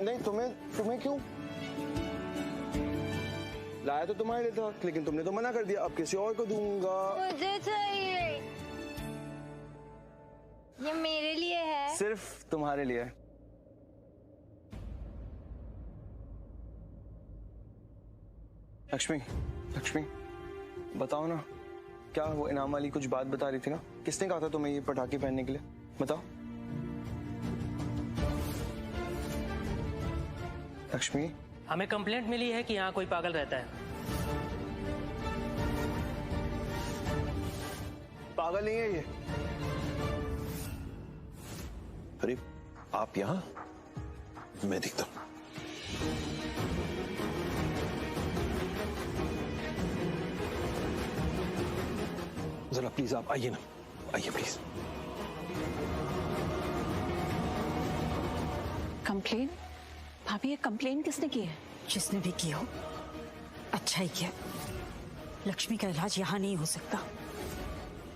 नहीं, तुम्हें क्यों? लाया तो तुम्हारे लिए था, लेकिन तुमने तो मना कर दिया। अब किसी और को दूंगा। मुझे चाहिए, ये मेरे लिए है। सिर्फ तुम्हारे लिए। लक्ष्मी बताओ ना, क्या वो इनाम वाली कुछ बात बता रही थी ना? किसने कहा था तुम्हें ये पटाखे पहनने के लिए? बताओ लक्ष्मी। हमें कंप्लेंट मिली है कि यहाँ कोई पागल रहता है। पागल नहीं है ये। अरे आप यहाँ, मैं देखता हूँ। जरा प्लीज आप आइए ना, आइए प्लीज। कंप्लेन? भाभी, ये कंप्लेन किसने की है? जिसने भी की हो, अच्छा ही किया। लक्ष्मी का इलाज यहाँ नहीं हो सकता,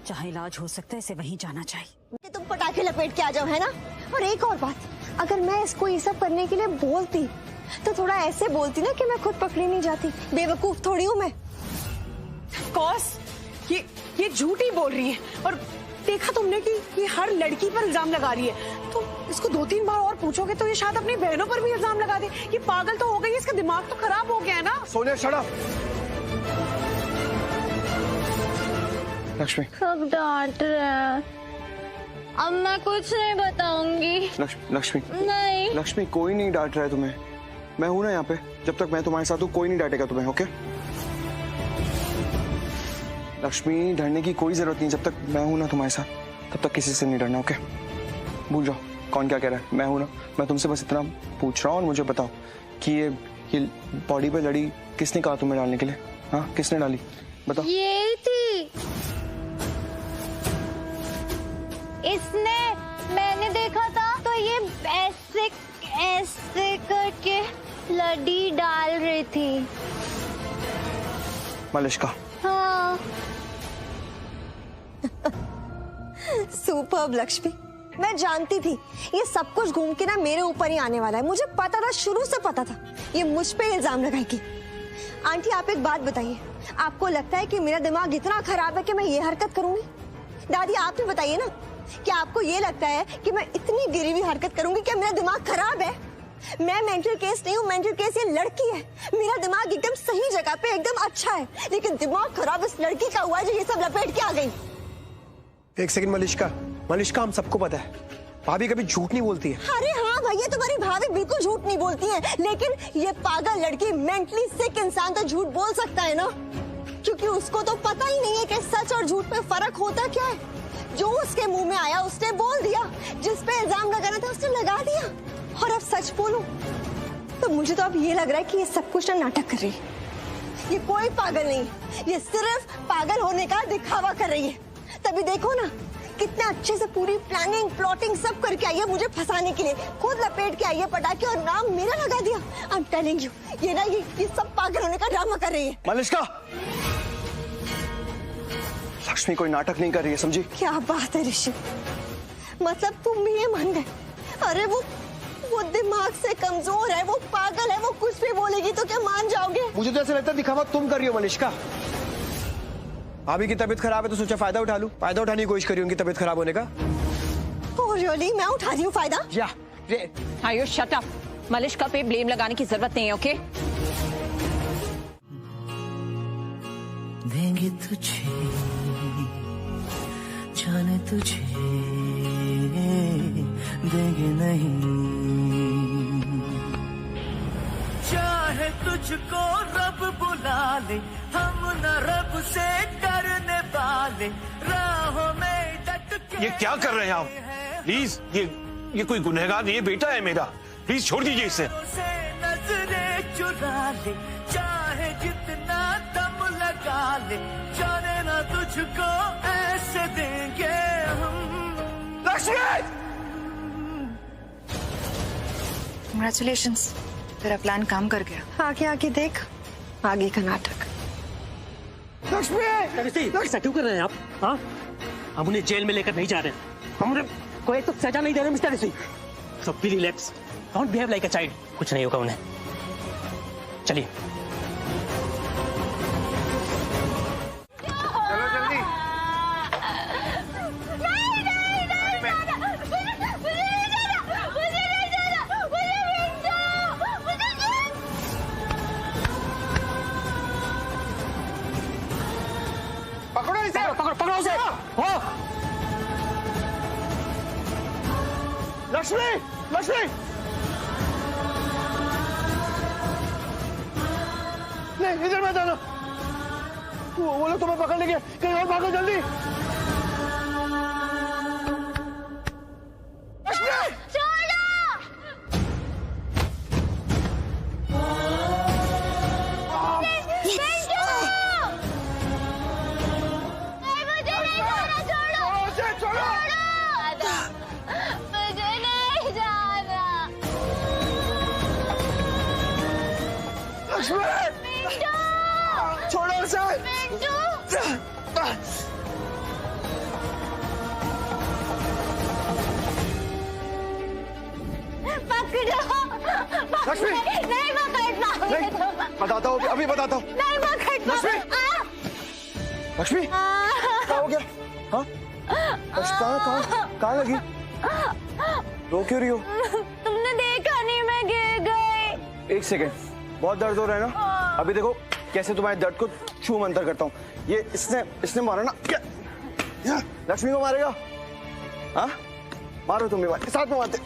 जहाँ इलाज हो सकता है इसे वहीं जाना चाहिए। कि तुम पटाखे लपेट के आ जाओ, है ना? और एक और बात, अगर मैं इसको ये सब करने के लिए बोलती तो थोड़ा ऐसे बोलती ना कि मैं खुद पकड़ी नहीं जाती। बेवकूफ थोड़ी हूँ मैं। कॉस, ये झूठ ही बोल रही है। और देखा तुमने कि ये हर लड़की पर इल्जाम लगा रही है। तो इसको 2-3 बार और पूछोगे तो ये शायद अपनी बहनों पर भी इल्जाम लगा दे। ये पागल तो हो गई, इसका दिमाग तो खराब हो गया है ना। Sonia shut up. लक्ष्मी, सब डांट रहे हैं, अब मैं कुछ नहीं बताऊंगी। लक्ष्मी नहीं। लक्ष्मी, कोई नहीं डांट रहा है तुम्हें, मैं हूं ना यहाँ पे। जब तक मैं तुम्हारे साथ हूँ कोई नहीं डांटेगा तुम्हें, ओके? लक्ष्मी, डरने की कोई जरूरत नहीं। जब तक मैं हूं ना तुम्हारे साथ, तब तक किसी से नहीं डरना, ओके? भूल जाओ कौन क्या कह रहा है, मैं हूं ना। मैं तुमसे बस इतना पूछ रहा हूँ और मुझे बताओ कि ये बॉडी पे लड़ी किसने कहा तुम्हें डालने के लिए? हाँ, किसने डाली बताओ। ये थी, इसने, मैंने देखा था तो ये ऐसे ऐसे करके लड़ी डाल रही थी। मलिष्का। हाँ। सुपर्ब लक्ष्मी, मैं जानती थी ये सब कुछ घूम के ना मेरे ऊपर ही आने वाला है। मुझे पता था, शुरू से पता था ये मुझ पे इल्जाम लगाएगी। आंटी आप एक बात बताइए, आपको लगता है कि मेरा दिमाग इतना खराब है कि मैं ये हरकत करूंगी? दादी आप ही बताइए ना, क्या आपको ये लगता है कि मैं इतनी गिरी हुई हरकत करूंगी? क्या मेरा दिमाग खराब है? मैं मेंटल केस नहीं हूँ, मेंटल केस ये लड़की है। मेरा दिमाग एकदम सही जगह पे एकदम अच्छा है, लेकिन दिमाग खराब इस लड़की का हुआ जो ये सब लपेट के आ गई। एक सेकंड मलिष्का, मलिष्का हम सबको पता है भाभी कभी झूठ नहीं बोलती है। अरे हाँ भैया, तुम्हारी भाभी बिल्कुल झूठ नहीं बोलती है, लेकिन ये पागल लड़की मेंटली सिक इंसान तो झूठ बोल सकता है ना, क्योंकि उसको तो पता ही नहीं है कि सच और झूठ में फर्क होता क्या है। जो उसके मुंह में आया उसने बोल दिया, जिस पे इल्जाम लगाना था उसने लगा दिया। और अब सच बोलूं तो मुझे तो अब ये लग रहा है कि ये सब कुछ ना नाटक कर रही है। ये कोई पागल नहीं, ये सिर्फ पागल होने का दिखावा कर रही है। तभी देखो ना कितना अच्छे से पूरी प्लानिंग प्लॉटिंग सब करके आई है मुझे फंसाने के लिए। खुद लपेट के आई है पटाखे और नाम मेरा लगा दिया। आई एम टेलिंग यू, ये ना ये सब पागल होने का ड्रामा कर रही है। मलिष्का, लक्ष्मी कोई नाटक नहीं कर रही है, समझी? क्या बात है ऋषि, मतलब तुम भी ये मान गए? अरे वो दिमाग से कमजोर है, वो पागल है, वो कुछ भी बोलेगी तो क्या मान जाओगे? मुझे तो ऐसा लगता है दिखावा तुम कर रही हो मलिष्का। भाभी की तबीयत खराब है तो सोचा फायदा उठा लूं। फायदा उठाने की कोशिश करी उनकी तबीयत खराब होने का। ओह रियली, मैं उठा रही हूँ फायदा? या आयुष शट अप, मलिष्का पे ब्लेम लगाने की जरूरत नहीं है, ओके? देंगे तुझे जाने तुझे देंगे नहीं, चाहे तुझको रब बुला ले, हम न रब से डरने वाले, राहों में डट के। ये क्या कर रहे हैं आप? प्लीज, ये कोई गुनहगार नहीं है, बेटा है मेरा, प्लीज छोड़ दीजिए इसे। नजरें चुरा ले, चाहे जितना दम लगा ले, जाने ना तुझको ऐसे देंगे हम। लक्ष्मी! Congratulations, तेरा प्लान काम कर गया। आगे आगे देख, आगे का नाटक। लक्ष्मी! ऐसा क्यों कर रहे हैं आप? हाँ, हम उन्हें जेल में लेकर नहीं जा रहे, हम उन्हें कोई तो सजा नहीं दे रहे mister Rishi. So be relax, don't behave like a child। कुछ नहीं होगा उन्हें, चलिए। चलो जल्दी। पकड़ो इसे, पकड़ो उसे। हो लक्ष्मी, लक्ष्मी नहीं, इधर मत आना। वो लोग तुम्हें पकड़ लेंगे, कहीं और भागो जल्दी। छोड़ो उसे। लक्ष्मी नहीं पकड़ना, नहीं, बताता हूँ अभी बताता हूँ। नहीं पकड़ना। लक्ष्मी, लक्ष्मी क्या हो गया? हाँ कहाँ लगी? रो क्यों रही हो? तुमने देखा नहीं, मैं गिर गई। एक सेकेंड, बहुत दर्द हो रहा है ना? अभी देखो कैसे तुम्हारे दर्द को छू मंतर करता हूँ। ये इसने मारा ना, लक्ष्मी को मारेगा? हाँ मारो, तुम भी मारो, साथ में मारते।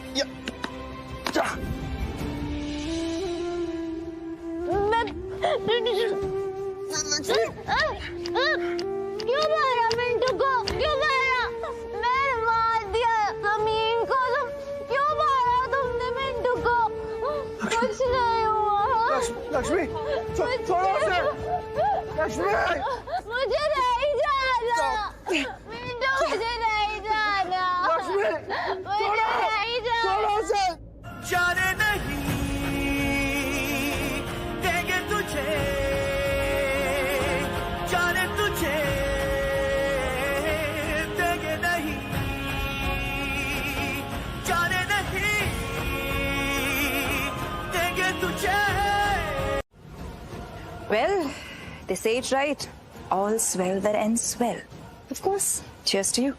क्यों मारा मिंटू को? क्यों मारा? मैंने मार दिया जमीन को। तुम क्यों मारा तुमने मिंटू को? कुछ नहीं हुआ। लक्ष्मी छोड़ो उसे। लक्ष्मी मुझे नहीं जाना मिंटू, मुझे नहीं जाना। लक्ष्मी मुझे नहीं जाना। Well, they say it right. All's well that ends well. Of course. Cheers to you.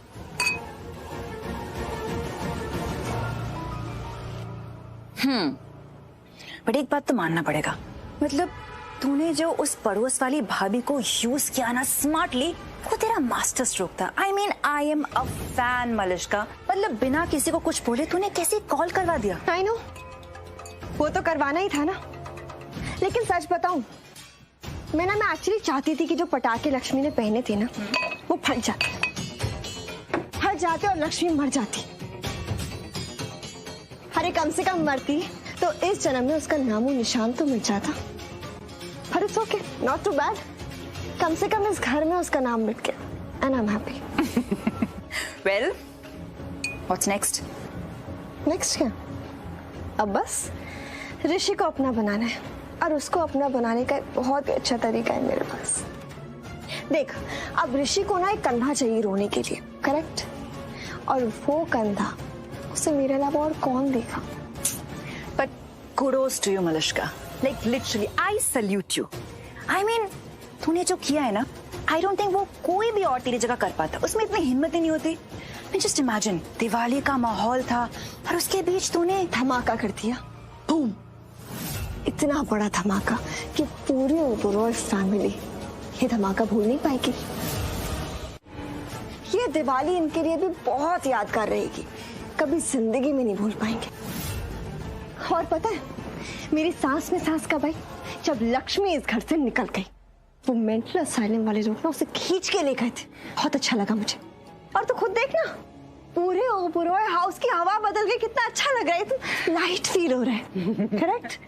But एक बात तो मानना पड़ेगा, मतलब तूने जो उस पड़ोस वाली भाभी को यूज किया ना स्मार्टली, वो तेरा मास्टर स्ट्रोक था। I mean, I am a fan, Malishka. मतलब बिना किसी को कुछ बोले तूने कैसे कॉल करवा दिया? I know, वो तो करवाना ही था ना। लेकिन सच बताऊं, मैं एक्चुअली चाहती थी कि जो पटाखे लक्ष्मी ने पहने थे ना, वो फट जाते और लक्ष्मी मर जाती। अरे कम से कम मरती तो इस जन्म में उसका नामो निशान तो मिट जाता। पर it's okay, not too bad. कम से कम इस घर में उसका नाम मिट गया and I am happy. Well, what's next? Next क्या? अब बस ऋषि को अपना बनाना है, और उसको अपना बनाने का एक बहुत ही अच्छा तरीका है मेरे पास। देख, अब ऋषि को ना एक कंधा चाहिए रोने के लिए, करेक्ट? और वो कंधा उसे मेरे अलावा और कौन देखा? But kudos to you, Malishka. Like literally, I salute you. I mean, तूने जो किया है ना, I don't think वो कोई भी और तेरी जगह कर पाता। उसमें इतनी हिम्मत ही नहीं होती। मैं just imagine, दिवाली का माहौल था और उसके बीच तूने धमाका कर दिया। बूम! इतना बड़ा धमाका कि पूरी ओबरॉय फैमिली ये धमाका भूल नहीं पाएगी। ये दिवाली इनके लिए भी बहुत यादगार रहेगी, कभी जिंदगी में नहीं भूल पाएंगे। और पता है, मेरी सांस में सांस कब आई? जब लक्ष्मी इस घर से निकल गई। वो मेंटल असाइलम वाले लोग ना उसे खींच के ले गए थे। बहुत अच्छा लगा मुझे। और तो खुद देखना, पूरे ओबरॉय हाउस की हवा बदल गई, कितना अच्छा लग रहा है, तो लाइट फील हो रहा है। करेक्ट?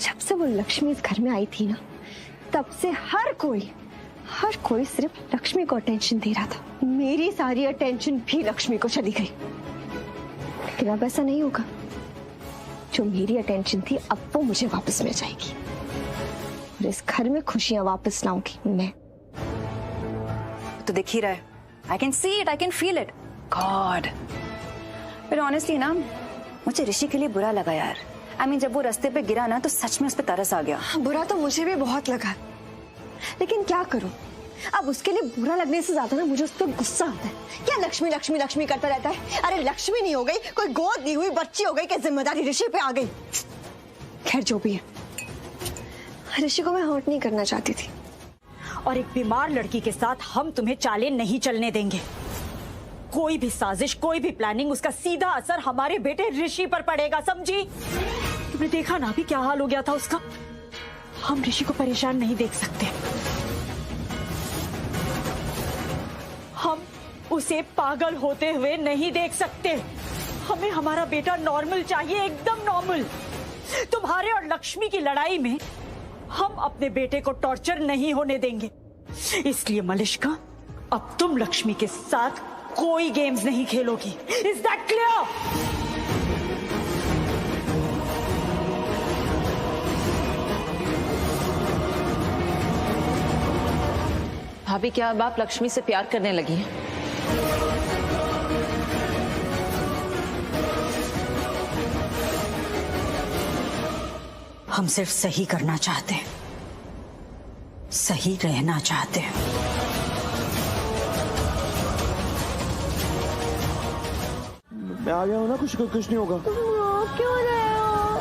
जब से वो लक्ष्मी इस घर में आई थी ना, तब से हर कोई सिर्फ लक्ष्मी को अटेंशन दे रहा था। मेरी सारी अटेंशन भी लक्ष्मी को चली गई। लेकिन अब ऐसा नहीं होगा। जो मेरी अटेंशन थी अब वो मुझे वापस मिल जाएगी, और इस घर में खुशियां वापस लाऊंगी मैं। तो दिख ही रहा है। I can see it, I can feel it. God. पर ऑनेस्टली ना, मुझे ऋषि के लिए बुरा लगा यार। I mean, जब वो रास्ते पे गिरा ना, तो सच में उस पे तरस आ गया। बुरा तो मुझे भी बहुत लगा, लेकिन क्या करूं? अब उसके लिए बुरा लगने से ज्यादा ना मुझे उस पर गुस्सा आता है। क्या लक्ष्मी लक्ष्मी लक्ष्मी करता रहता है? अरे लक्ष्मी नहीं हो गई, कोई गोद दी हुई बच्ची हो गई कि जिम्मेदारी ऋषि पे आ गई। खैर जो भी है, ऋषि को मैं हर्ट नहीं करना चाहती थी। और एक बीमार लड़की के साथ हम तुम्हें चालें नहीं चलने देंगे। कोई भी साजिश, कोई भी प्लानिंग, उसका सीधा असर हमारे बेटे ऋषि पर पड़ेगा, समझी? तुमने देखा ना अभी क्या हाल हो गया था उसका। हम ऋषि को परेशान नहीं देख सकते। हम उसे पागल होते हुए नहीं देख सकते। हमें हमारा बेटा नॉर्मल चाहिए, एकदम नॉर्मल। तुम्हारे और लक्ष्मी की लड़ाई में हम अपने बेटे को टॉर्चर नहीं होने देंगे। इसलिए मलिश्का, अब तुम लक्ष्मी के साथ कोई गेम्स नहीं खेलोगी। Is that clear? भाभी, क्या अब आप लक्ष्मी से प्यार करने लगी हैं? हम सिर्फ सही करना चाहते हैं, सही रहना चाहते हैं। मैं आ गया हूँ ना, कुछ नहीं होगा। तुम रो क्यों रहे हो?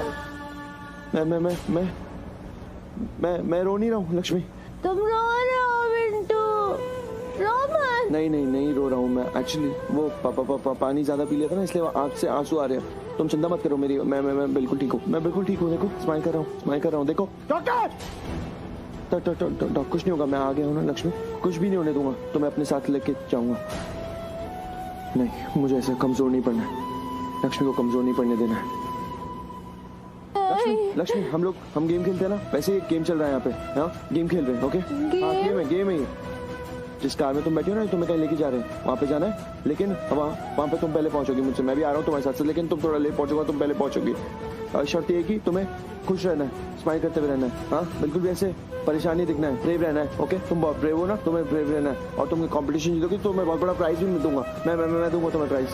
मैं रो नहीं रहा हूँ लक्ष्मी। तुम रो रहे हो मिंटू, रो मत। नहीं रो रहा हूँ मैं। एक्चुअली वो पानी ज्यादा पी लिया था ना, इसलिए आंख से आंसू आ रहे हैं। तुम चिंता मत करो मेरी, मैं बिल्कुल ठीक हूँ। मैं बिल्कुल ठीक हूँ। देखो स्माइल कर रहा हूँ। देखो डॉक्टर, कुछ नहीं होगा। मैं आ गया हूँ ना लक्ष्मी, कुछ भी नहीं होने दूंगा। तो मैं अपने साथ लेके जाऊंगा। नहीं, मुझे ऐसे कमजोर नहीं पड़ना है। लक्ष्मी को कमजोर नहीं पड़ने देना है। लक्ष्मी हम गेम खेलते हैं ना, वैसे एक गेम चल रहा है यहाँ पे। हाँ, गेम खेल रहे हैं। ओके, हाँ गेम है ये। जिस कार में तुम बैठे हो ना, तुम्हें कहीं लेके जा रहे हैं, वहाँ पे जाना है। लेकिन वहाँ पे तुम पहले पहुंचोगी मुझसे। मैं भी आ रहा हूँ तुम्हारे साथ से, लेकिन तुम थोड़ा लेट पहुंचोगा, तुम पहले पहुंचोगी। शर्त ये है कि तुम्हें खुश रहना है, स्माइल करते हुए रहना है। हाँ, बिल्कुल भी ऐसे परेशान नहीं दिखना है, ब्रेव रहना है। ओके, तुम बहुत ब्रेव हो ना, तुम्हें ब्रेव रहना है। और तुम कंपटीशन जीतोगी तो मैं बहुत बड़ा प्राइज भी दूंगा। मैं दूंगा तुम्हें प्राइज।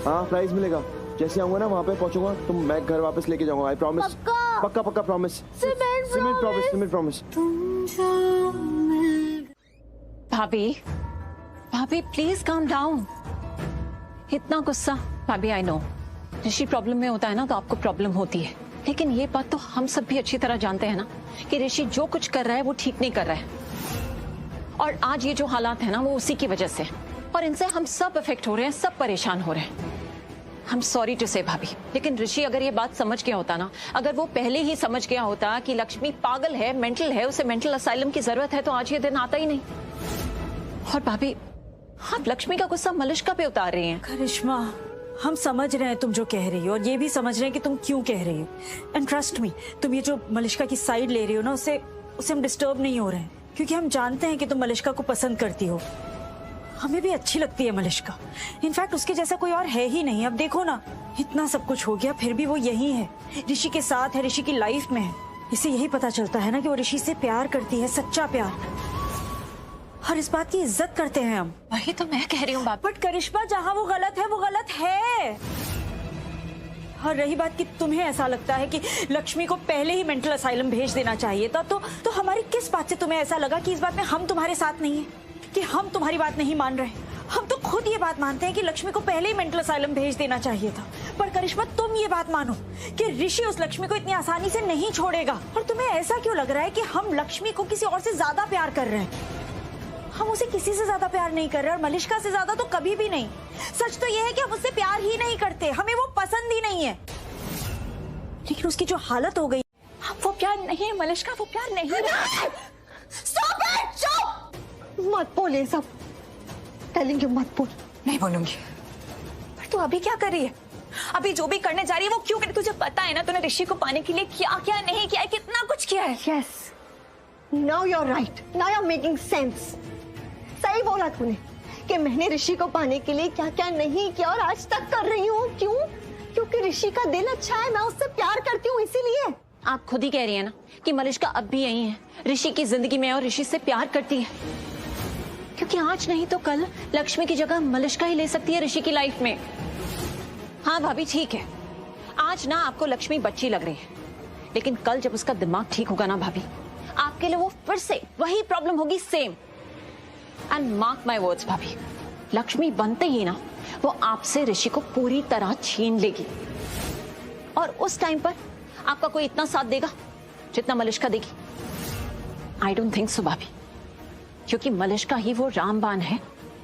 हाँ, प्राइज मिलेगा। जैसे आऊंगा ना वहाँ पे पहुंचूंगा तो मैं घर वापस लेके जाऊंगा। I promise. पक्का पक्का प्रॉमिस। सिमरन प्रॉमिस। सिमरन प्रॉमिस। भाभी भाभी प्लीज काम डाउन। इतना गुस्सा। भाभी आई नो ऋषि प्रॉब्लम में होता है ना तो आपको प्रॉब्लम होती है, लेकिन ये बात तो हम सब भी अच्छी तरह जानते हैं ना कि ऋषि जो कुछ कर रहा है वो ठीक नहीं कर रहा है। और आज ये जो हालात है ना वो उसी की वजह से, और इनसे हम सब इफेक्ट हो रहे हैं, सब परेशान हो रहे हैं। हम सॉरी टू से भाभी, लेकिन ऋषि अगर ये बात समझ गया होता ना, अगर वो पहले ही समझ गया होता कि लक्ष्मी पागल है, मेंटल है, उसे मेंटल असाइलम की जरूरत है, तो आज ये दिन आता ही नहीं। और भाभी आप लक्ष्मी का गुस्सा मलिष्का पे उतार रही हैं। करिश्मा, हम समझ रहे हैं तुम जो कह रही हो, और ये भी समझ रहे हैं कि तुम क्यों कह रही हो। एंड ट्रस्ट मी, तुम ये जो मलिष्का की साइड ले रही हो ना, उससे हम डिस्टर्ब नहीं हो रहे हैं, क्योंकि हम जानते हैं कि तुम मलिष्का को पसंद करती हो। हमें भी अच्छी लगती है मलिष्का। इनफैक्ट उसके जैसा कोई और है ही नहीं। अब देखो ना, इतना सब कुछ हो गया फिर भी वो यही है, ऋषि के साथ है, ऋषि की लाइफ में है। इससे यही पता चलता है ना कि वो ऋषि से प्यार करती है, सच्चा प्यार। और इस बात की इज्जत करते हैं हम। वही तो मैं कह रही हूँ। बट करिश्मा, जहाँ वो गलत है वो गलत है। और रही बात कि तुम्हें ऐसा लगता है कि लक्ष्मी को पहले ही मेंटल असाइलम भेज देना चाहिए था, तो हमारी किस बात से तुम्हें ऐसा लगा कि इस बात में हम तुम्हारे साथ नहीं है, कि हम तुम्हारी बात नहीं मान रहे? हम तो खुद ये बात मानते हैं कि लक्ष्मी को पहले ही मेंटल असाइलम भेज देना चाहिए था। पर करिश्मा, तुम ये बात मानो कि ऋषि उस लक्ष्मी को इतनी आसानी से नहीं छोड़ेगा। और तुम्हें ऐसा क्यों लग रहा है कि हम लक्ष्मी को किसी और से ज्यादा प्यार कर रहे हैं? हम उसे किसी से ज्यादा प्यार नहीं कर रहे, और मलिष्का से ज्यादा तो कभी भी नहीं। सच तो यह है कि हम उससे प्यार ही नहीं करते, हमें वो पसंद ही नहीं है। लेकिन उसकी जो हालत हो गई, वो प्यार नहीं है मलिष्का, वो प्यार नहीं है। Stop it! Stop! मत बोल ये सब। टेलिंग यू मत बोल। नहीं बोलूंगी। पर तू अभी क्या कर रही है? अभी जो भी करने जा रही है वो क्यों कर? तुझे पता है ना तूने ऋषि को पाने के लिए क्या क्या नहीं किया है, कितना कुछ किया है। Yes. Now you're right. Now you're making sense. सही बोला तूने कि मैंने ऋषि को पाने के लिए क्या क्या नहीं किया और आज तक कर रही हूँ। क्यों? क्योंकि ऋषि का दिल अच्छा है, मैं उससे प्यार करती हूँ, इसीलिए। आप खुद ही कह रही है ना कि मलिष्का अब भी यही है, ऋषि की जिंदगी में, और ऋषि से प्यार करती है। क्योंकि आज नहीं तो कल लक्ष्मी की जगह मलिष्का ही ले सकती है ऋषि की लाइफ में। हाँ भाभी ठीक है, आज ना आपको लक्ष्मी बच्ची लग रही है, लेकिन कल जब उसका दिमाग ठीक होगा ना भाभी, आपके लिए वो फिर से वही प्रॉब्लम होगी, same. And mark my words भाभी, लक्ष्मी बनते ही ना वो आपसे ऋषि को पूरी तरह छीन लेगी। और उस टाइम पर आपका कोई इतना साथ देगा जितना मलिष्का देगी? आई डोंट थिंक सो भाभी, क्योंकि मलिष्का ही वो रामबाण है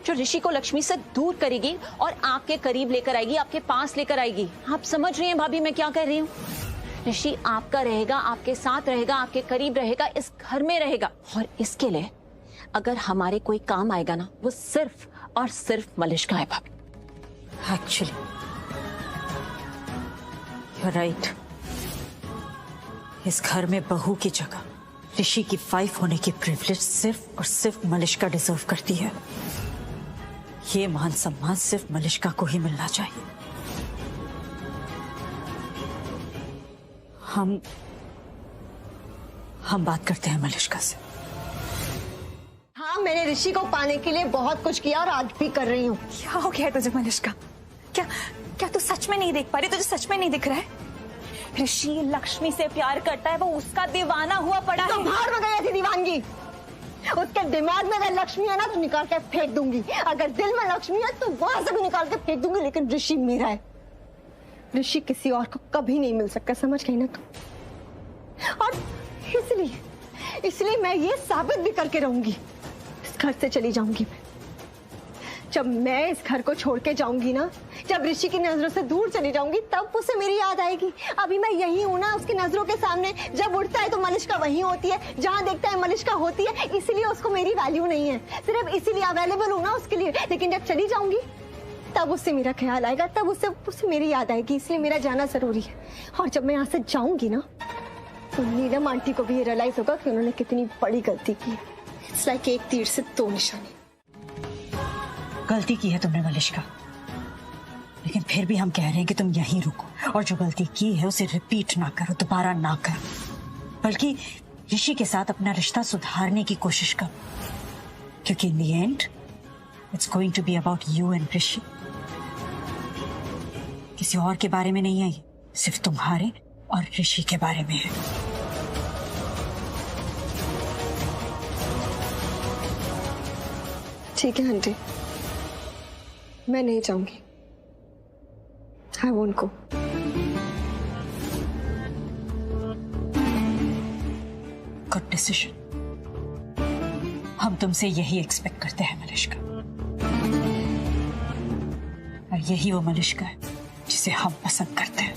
जो ऋषि को लक्ष्मी से दूर करेगी और आपके करीब लेकर आएगी, आपके पास लेकर आएगी। आप समझ रही हैं भाभी मैं क्या कह रही हूँ? ऋषि आपका रहेगा, आपके साथ रहेगा, आपके करीब रहेगा, इस घर में रहेगा। और इसके लिए अगर हमारे कोई काम आएगा ना, वो सिर्फ और सिर्फ मलिष्का है भाभी। Actually you're right. इस घर में बहू की जगह ऋषि की वाइफ होने की प्रिविलेज सिर्फ और सिर्फ मलिष्का डिजर्व करती है। ये मान सम्मान सिर्फ मलिष्का को ही मिलना चाहिए। हम बात करते हैं मलिष्का से। हाँ, मैंने ऋषि को पाने के लिए बहुत कुछ किया और आज भी कर रही हूँ। क्या हो गया तुझे मलिष्का? क्या तू सच में नहीं देख पा रही? तुझे सच में नहीं दिख रहा है? ऋषि लक्ष्मी से प्यार करता है, वो उसका दीवाना हुआ पड़ा है। तो बाहर में गई थी दीवानगी। उसके दिमाग में अगर लक्ष्मी है ना तो निकाल के फेंक दूंगी, अगर दिल में लक्ष्मी है तो वहां से भी निकाल के फेंक दूंगी, लेकिन ऋषि मेरा है। ऋषि किसी और को कभी नहीं मिल सकता, समझ गई ना तुम? और इसलिए मैं ये साबित भी करके रहूंगी, इस घर से चली जाऊंगी मैं। जब मैं इस घर को छोड़ के जाऊंगी ना, जब ऋषि की नजरों से दूर चली जाऊंगी, तब उसे मेरी याद आएगी। अभी मैं यही हूँ ना उसकी नजरों के सामने। जब उठता है तो मलिष्का वहीं होती है, जहाँ देखता है मलिष्का होती है, इसलिए उसको मेरी वैल्यू नहीं है। सिर्फ इसीलिए अवेलेबल हूँ ना उसके लिए। लेकिन जब चली जाऊंगी तब उससे मेरा ख्याल आएगा, तब उससे मेरी याद आएगी, इसलिए मेरा जाना जरूरी है। और जब मैं यहाँ से जाऊंगी ना तो नीलम आंटी को भी ये रियलाइज होगा कि उन्होंने कितनी बड़ी गलती की। इट्स लाइक एक तीर से दो निशाने। गलती की है तुमने मलिष्का, लेकिन फिर भी हम कह रहे हैं कि तुम यहीं रुको और जो गलती की है उसे रिपीट ना करो, दोबारा ना करो, बल्कि ऋषि के साथ अपना रिश्ता सुधारने की कोशिश करो, क्योंकि in the end it's going to be about you and Rishi. किसी और के बारे में नहीं है, सिर्फ तुम्हारे और ऋषि के बारे में है। ठीक है आंटी, मैं नहीं जाऊंगी। I won't go. Good decision. हम तुमसे यही एक्सपेक्ट करते हैं मलिष्का, और यही वो मलिष्का है जिसे हम पसंद करते हैं।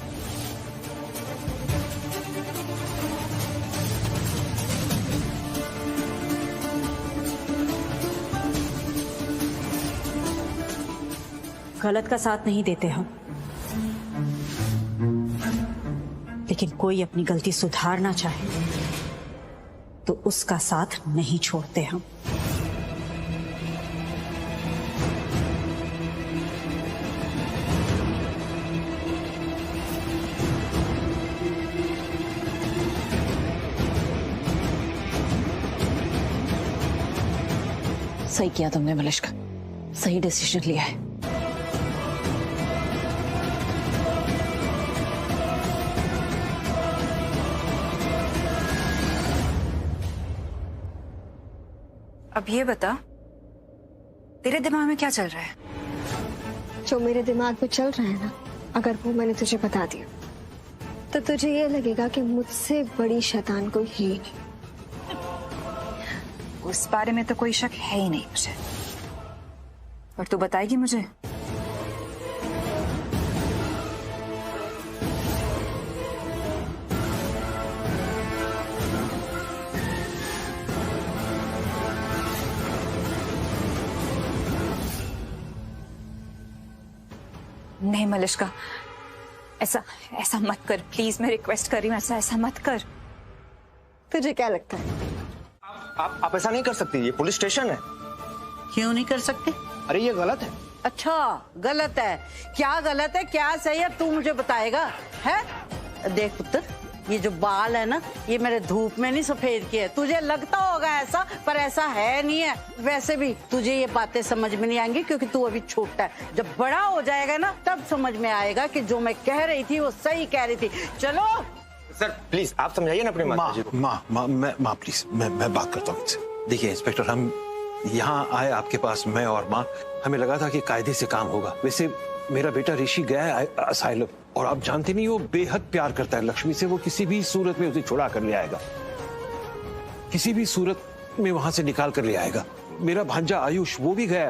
गलत का साथ नहीं देते हम, लेकिन कोई अपनी गलती सुधारना चाहे तो उसका साथ नहीं छोड़ते हम। सही किया तुमने मलिष्का, सही डिसीजन लिया है। अब ये बता, तेरे दिमाग में क्या चल रहा है? जो मेरे दिमाग में चल रहा है ना, अगर वो मैंने तुझे बता दिया तो तुझे ये लगेगा कि मुझसे बड़ी शैतान कोई है ही नहीं। उस बारे में तो कोई शक है ही नहीं मुझे। और तू बताएगी मुझे? नहीं मलिष्का, ऐसा मत कर प्लीज, मैं रिक्वेस्ट कर रही हूँ, ऐसा मत कर। तुझे क्या लगता है? आप ऐसा नहीं कर सकती, ये पुलिस स्टेशन है। क्यों नहीं कर सकते? अरे ये गलत है। अच्छा गलत है? क्या गलत है क्या सही है तू मुझे बताएगा? है देख पुत्र, ये जो बाल है ना, ये मेरे धूप में नहीं सफेद किए। तुझे लगता होगा ऐसा, पर ऐसा है नहीं है। वैसे भी तुझे ये बातें समझ में नहीं आएंगी क्योंकि तू अभी छोटा है। जब बड़ा हो जाएगा ना, तब समझ में आएगा कि जो मैं कह रही थी वो सही कह रही थी। चलो सर प्लीज आप समझाइए ना अपने माता जी को। माँ प्लीज, मैं बात करता हूँ इनसे। देखिए इंस्पेक्टर, हम यहाँ आए आपके पास, मैं और माँ, हमें लगा था कि कायदे से काम होगा। वैसे मेरा बेटा ऋषि गया है असाइलम, और आप जानते नहीं वो बेहद प्यार करता है लक्ष्मी से। वो किसी भी सूरत में उसे छुड़ा कर ले आएगा, किसी भी सूरत में वहां से निकाल कर ले आएगा। मेरा भांजा आयुष वो भी गया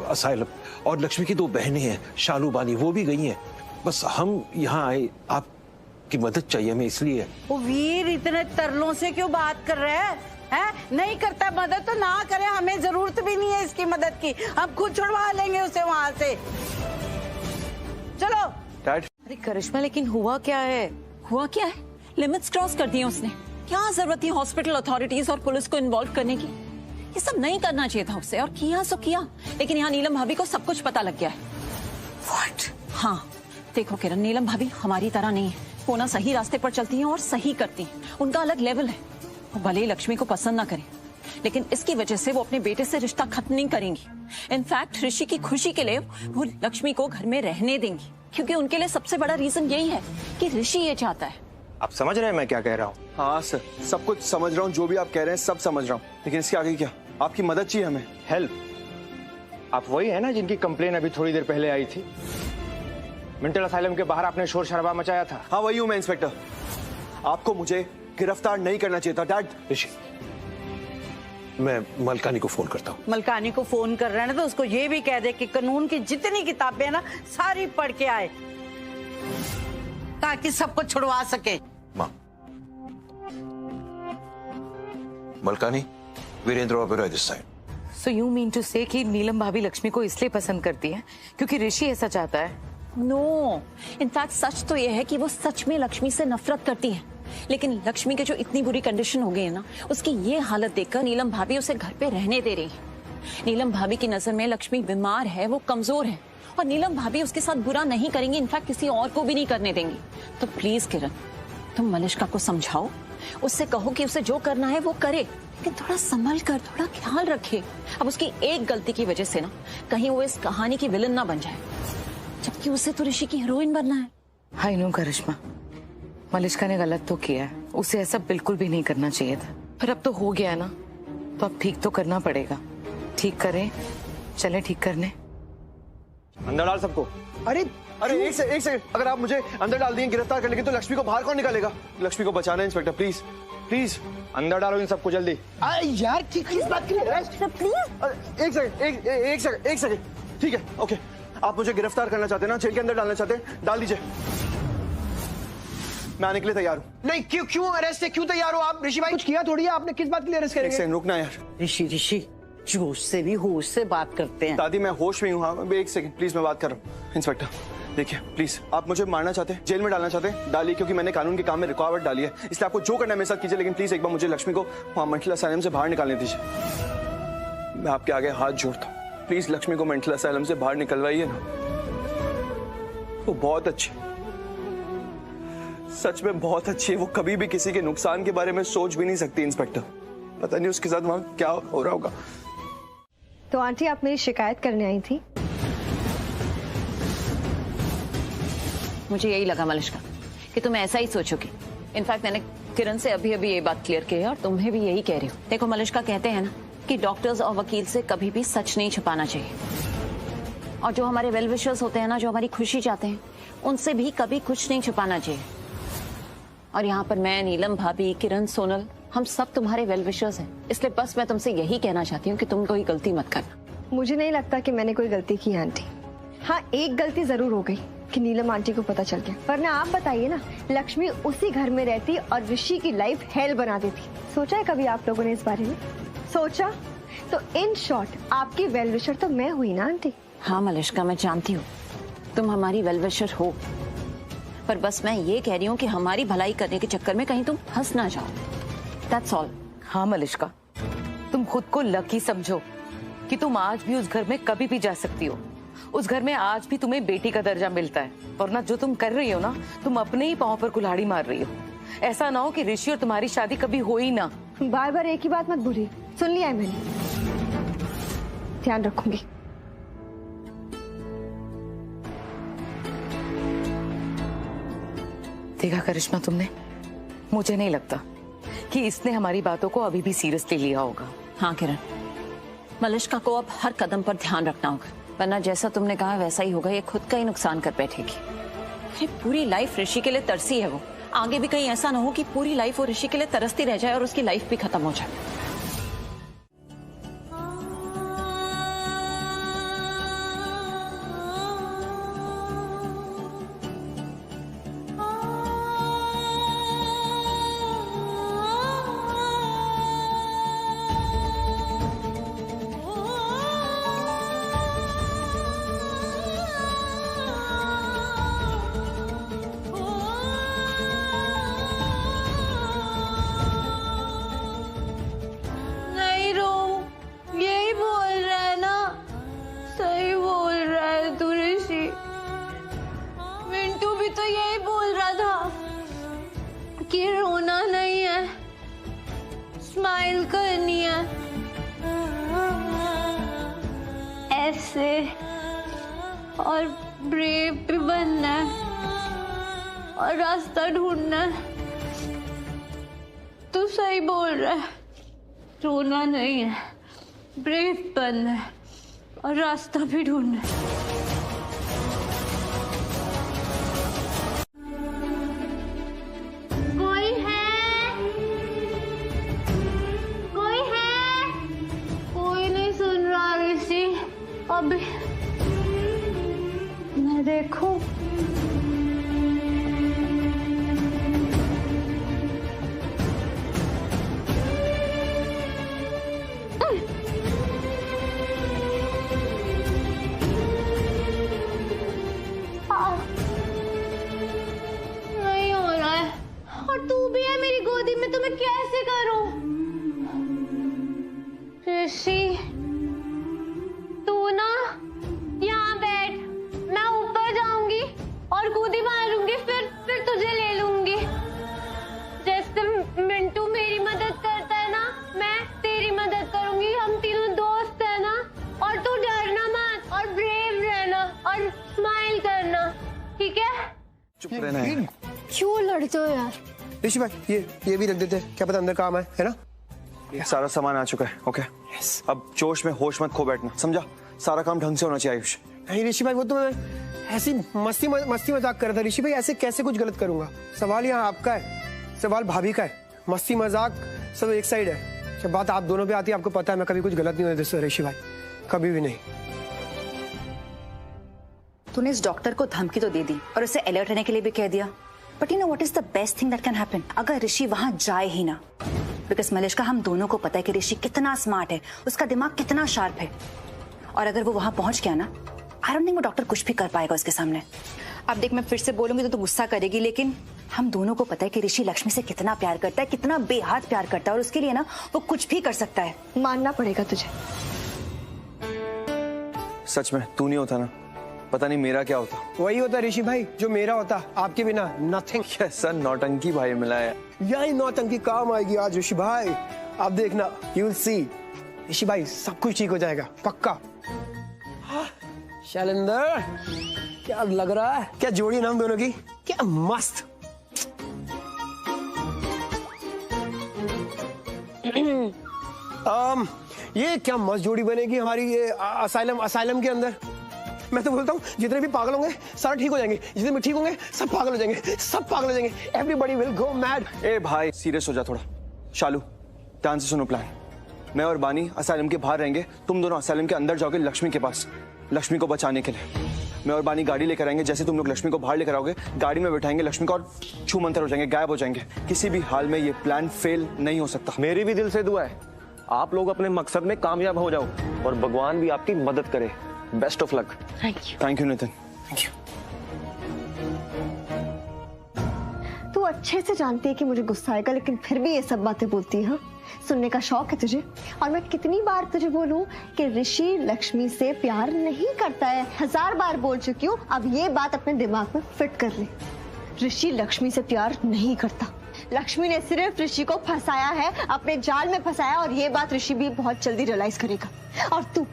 असाइलम, और लक्ष्मी की 2 बहनें हैं शालू बानी, वो भी गई हैं। बस हम यहाँ आए, आपकी मदद चाहिए हमें, इसलिए। वो वीर इतने तरलों से क्यों बात कर रहे हैं? नहीं करता मदद तो ना करे, हमें जरूरत भी नहीं है इसकी मदद की। हम खुद छुड़वा लेंगे उसे वहाँ से। चलो। अरे करिश्मा, लेकिन हुआ क्या है? हुआ क्या है? लिमिट्स क्रॉस कर दिए उसने। क्या जरूरत थी हॉस्पिटल अथॉरिटीज और पुलिस को इन्वॉल्व करने की? ये सब नहीं करना चाहिए था उससे, और किया सो किया। लेकिन यहाँ नीलम भाभी को सब कुछ पता लग गया है। What? हाँ देखो किरण, नीलम भाभी हमारी तरह नहीं है। वो ना सही रास्ते पर चलती हैं और सही करती हैं। उनका अलग लेवल है। वो भले ही लक्ष्मी को पसंद ना करें, लेकिन इसकी वजह से वो अपने बेटे से रिश्ता खत्म नहीं करेंगी। इनफैक्ट ऋषि की खुशी के लिए वो लक्ष्मी को घर में रहने देंगी, क्योंकि उनके लिए सबसे बड़ा रीजन यही है कि ऋषि ये चाहता है। आप समझ रहे हैं मैं क्या कह रहा हूँ? हाँ सर, सब कुछ समझ रहा हूँ, जो भी आप कह रहे हैं सब समझ रहा हूँ, लेकिन इसके आगे क्या? आपकी मदद चाहिए हमें। हेल्प? आप वही है ना जिनकी कंप्लेन अभी थोड़ी देर पहले आई थी? मेंटल असाइलम के बाहर आपने शोर शराबा मचाया था। हाँ वही हूँ मैं इंस्पेक्टर। आपको मुझे गिरफ्तार नहीं करना चाहिए था डैड। ऋषि, मैं मलकानी को फोन करता हूँ। मलकानी को फोन कर रहे हैं ना, तो उसको ये भी कह दे कि कानून की जितनी किताबें हैं ना, सारी पढ़ के आए, ताकि सबको छुड़वा सके। माँ, Malkani, Virendra Oberoi this side. So you mean to say कि नीलम भाभी लक्ष्मी को इसलिए पसंद करती है क्योंकि ऋषि ऐसा चाहता है? नो, इनफैक्ट सच तो यह है कि वो सच में लक्ष्मी से नफरत करती है। लेकिन लक्ष्मी के जो इतनी बुरी कंडीशन हो गई है ना, उसकी ये हालत देखकर नीलम भाभी उसे घर पे रहने दे रही है। नीलम भाभी की नजर में लक्ष्मी बीमार है, वो कमजोर है, और नीलम भाभी उसके साथ बुरा नहीं करेंगी, इनफैक्ट किसी और को भी नहीं करने देंगी। तो प्लीज किरण, तुम मलिष्का को समझाओ, उससे कहो कि उसे जो करना है वो करे, लेकिन थोड़ा संभल कर, थोड़ा ख्याल रखे। अब उसकी एक गलती की वजह से ना कहीं वो इस कहानी की विलन ना बन जाए। जबकि उसे तो ऋषि की हीरोइन बनना है। हाय नो करिश्मा, मलिश्का ने गलत तो किया है, उसे ऐसा बिल्कुल भी नहीं करना चाहिए था, पर अब तो हो गया है ना, तो अब ठीक तो करना पड़ेगा। ठीक करें, चले ठीक करने। अंदर डाल सबको। अरे एक सेकंड, अगर आप मुझे अंदर डाल दिए गिरफ्तार करने के तो लक्ष्मी को बाहर कौन निकालेगा? लक्ष्मी को बचाना है इंस्पेक्टर, प्लीज प्लीज अंदर डालो इन सबको जल्दी। यार किस बात के लिए? प्लीज एक सेकंड, ठीक है ओके। आप मुझे गिरफ्तार करना चाहते हैं ना, जेल के अंदर डालना चाहते हैं, डाल दीजिए, मैं आने के लिए तैयार हूँ। नहीं क्यों अरेस्ट से क्यों तैयार हो आप? ऋषि भाई कुछ किया थोड़ी है आपने, किस बात के लिए अरेस्ट करेंगे? एक सेकंड रुकना यार। ऋषि जोश से भी होश से बात करते हैं। दादी मैं होश में हूँ। हाँ एक सेकंड प्लीज, मैं बात कर रहा हूँ। इंस्पेक्टर देखिए प्लीज, आप मुझे मारना चाहते हैं, जेल में डालना चाहते हैं, डालिए, क्योंकि मैंने कानून के काम में रुकावट डाली है, इसलिए आपको जो करना है मेरे साथ कीजिए, लेकिन प्लीज एक बार मुझे लक्ष्मी को वहाँ मेंटल असाइलम से बाहर निकालने दीजिए। मैं आपके आगे हाथ जोड़ता हूँ, प्लीज लक्ष्मी को मेंटल असाइलम से बाहर निकलवाइए ना। वो बहुत अच्छी, सच में बहुत अच्छी है, वो कभी भी किसी के नुकसान के बारे में सोच भी नहीं सकती। इंस्पेक्टर पता नहीं उसके साथ वहाँ क्या हो रहा होगा। तो आंटी आप मेरी शिकायत करने आई थी? मुझे यही लगा मलिश्का कि तुम ऐसा ही सोचोगी। इनफैक्ट मैंने किरण से अभी अभी ये बात क्लियर की है और तुम्हें भी यही कह रही हूँ। देखो मलिश्का, कहते हैं ना कि डॉक्टर्स और वकील से कभी भी सच नहीं छुपाना चाहिए, और जो हमारे वेल विशर्स होते हैं ना, जो हमारी खुशी चाहते हैं, उनसे भी कभी कुछ नहीं छुपाना चाहिए। और यहाँ पर मैं, नीलम भाभी, किरण, सोनल, हम सब तुम्हारे वेल विशर्स हैं, इसलिए बस मैं तुमसे यही कहना चाहती हूँ कि तुम कोई गलती मत करना। मुझे नहीं लगता कि मैंने कोई गलती की आंटी। हाँ एक गलती जरूर हो गई कि नीलम आंटी को पता चल गया, वरना आप बताइए ना, लक्ष्मी उसी घर में रहती और ऋषि की लाइफ हेल बना देती। सोचा है कभी आप लोगों ने इस बारे में? सोचा? तो इन शॉर्ट आपकी वेल विशर तो मैं हुई ना आंटी। हाँ मलिश्का, मैं जानती हूँ तुम हमारी वेल विशर हो, पर बस मैं ये कह रही हूँ कि हमारी भलाई करने के चक्कर में कहीं तुम फंस ना जाओ, दैट्स ऑल। हाँ मलिश्का, तुम खुद को लकी समझो कि तुम आज भी उस घर में कभी भी जा सकती हो। उस घर में आज भी तुम्हें बेटी का दर्जा मिलता है, और ना जो तुम कर रही हो ना, तुम अपने ही पांव पर कुल्हाड़ी मार रही हो। ऐसा ना हो कि ऋषि और तुम्हारी शादी कभी हो ही ना। बार बार एक ही बात मत बोलिए, सुन लिया है मैंने, ध्यान रखूंगी। देखा करिश्मा तुमने, मुझे नहीं लगता कि इसने हमारी बातों को अभी भी सीरियसली लिया होगा। हाँ किरण, मलिश्का को अब हर कदम पर ध्यान रखना होगा, वरना जैसा तुमने कहा वैसा ही होगा, ये खुद का ही नुकसान कर बैठेगी। अरे पूरी लाइफ ऋषि के लिए तरसी है वो, आगे भी कहीं ऐसा ना हो कि पूरी लाइफ वो ऋषि के लिए तरसती रह जाए और उसकी लाइफ भी खत्म हो जाए। कि रोना नहीं है, स्माइल करनी है, ऐसे, और ब्रेव भी बनना है और रास्ता ढूंढना है। तू सही बोल रहा है, रोना नहीं है, ब्रेव बनना है और रास्ता भी ढूंढना है। अभी मैं देखूं? नहीं हो रहा है, और तू भी है मेरी गोदी में, तो मैं कैसे करूं? ऋषि तू ना यहाँ बैठ, मैं ऊपर जाऊंगी और कूदी रहना है। क्यों लड़ते हो यार? ऋषि भाई ये भी रख देते हैं, क्या पता अंदर काम है ना? ये सारा सामान आ चुका है। ओके अब जोश में होश मत खो बैठना, समझा? सारा काम ढंग से होना चाहिए आयुष। नहीं ऋषि भाई, वो तो मैं ऐसी मस्ती मजाक कर रहा था। ऋषि भाई ऐसे कैसे कुछ गलत करूंगा? सवाल यहाँ आपका है, सवाल भाभी का है। मस्ती मजाक सब एक साइड है, जब बात आप दोनों पे आती है आपको पता है मैं कभी कुछ गलत नहीं होने देता ऋषि भाई, कभी भी नहीं। तूने इस डॉक्टर को धमकी तो दे दी और उसे अलर्ट रहने के लिए भी कह दिया, but you know what is the best thing that can happen? अगर ऋषि वहां जाए ही ना, बिकॉज मलिश्का हम दोनों को पता है कि ऋषि कितना स्मार्ट है, उसका दिमाग कितना शार्प है, और अगर वो वहां पहुंच गया ना, आई डोंट थिंक वो डॉक्टर कुछ भी कर पाएगा उसके सामने। अब देख, मैं फिर से बोलूंगी तो तू गुस्सा करेगी, लेकिन हम दोनों को पता है कि ऋषि लक्ष्मी से कितना प्यार करता है, कितना बेहद प्यार करता है, और उसके लिए ना वो कुछ भी कर सकता है। मानना पड़ेगा तुझे। सच में तू नहीं होता ना, पता नहीं मेरा क्या होता। वही होता ऋषि भाई जो मेरा होता, आपके बिना नथिंग। कैसा नौटंकी भाई मिला है। यही नौटंकी काम आएगी आज ऋषि भाई, आप देखना, यू विल सी। ऋषि भाई सब कुछ ठीक हो जाएगा पक्का। शैलेंद्र क्या लग रहा है, क्या जोड़ी ना हम दोनों की, क्या मस्त। ये क्या मस्त जोड़ी बनेगी हमारी ये असाइलम के अंदर। मैं तो बोलता हूँ जितने भी पागल होंगे सारा ठीक हो जाएंगे, जितने भी ठीक होंगे सब पागल हो जाएंगे, सब पागल हो जाएंगे। Everybody will go mad. ए भाई सीरियस हो जा थोड़ा। शालू ध्यान से सुनो प्लान। मैं और बानी असाइलम के बाहर रहेंगे, तुम दोनों असाइलम के अंदर जाओगे लक्ष्मी के पास, लक्ष्मी को बचाने के लिए। मैं और बानी गाड़ी लेकर आएंगे, जैसे तुम लोग लक्ष्मी को बाहर लेकर आओगे गाड़ी में बैठाएंगे लक्ष्मी को और छू मंतर हो जाएंगे, गायब हो जाएंगे। किसी भी हाल में ये प्लान फेल नहीं हो सकता। मेरी भी दिल से दुआ है आप लोग अपने मकसद में कामयाब हो जाओ और भगवान भी आपकी मदद करे। Best of luck. Thank you Nitin. तू अच्छे से जानती है कि मुझे गुस्सा आएगा, लेकिन फिर भी ये सब बातें बोलती है। सुनने का शौक है तुझे। और मैं कितनी बार तुझे बोलूं कि ऋषि लक्ष्मी से प्यार नहीं करता है, 1000 बार बोल चुकी हूँ। अब ये बात अपने दिमाग में फिट कर ले। ऋषि लक्ष्मी से प्यार नहीं करता, लक्ष्मी ने सिर्फ ऋषि को फंसाया है, अपने जाल में फंसाया, और ये बात ऋषि भी बहुत जल्दी रियलाइज करेगा। और तू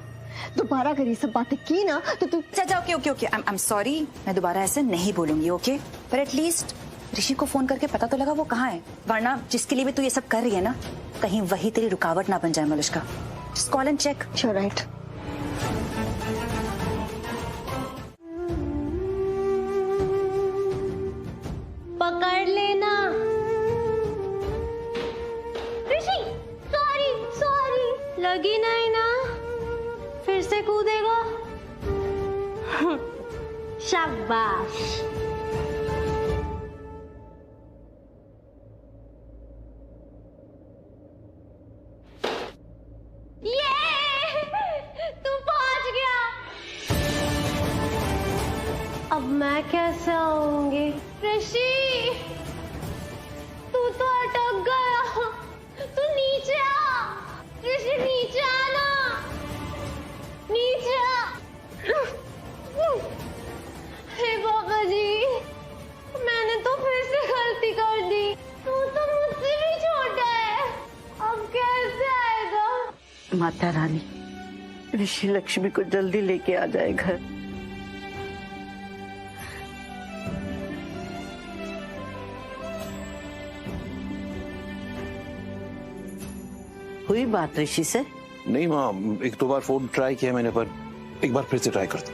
दोबारा अगर ये सब बातें की ना तो तू चाचा ओके आई एम सॉरी, मैं दोबारा ऐसे नहीं बोलूंगी। ओके पर एटलीस्ट ऋषि को फोन करके पता तो लगा वो कहाँ है, वरना जिसके लिए भी तू ये सब कर रही है ना, कहीं वही तेरी रुकावट ना बन जाए Malishka. Just call and check. Sure right. पकड़ लेना ऋषि। सॉरी लगी नहीं ना, फिर से कूदेगा। शाबाश। तू पहुंच गया। अब मैं कैसे आऊंगी? ऋषि तू तो अटक गया, तू नीचे आ। ऋषि नीचे आना, नीचे आ। हे बाबा जी, मैंने तो फिर से गलती कर दी। तू तो मुझसे भी छोटा है, अब कैसे आएगा? माता रानी ऋषि लक्ष्मी को जल्दी लेके आ जाए घर। हुई बात ऋषि से? नहीं माँ, 1-2 बार फोन ट्राई किया मैंने, पर एक बार फिर से ट्राई करता।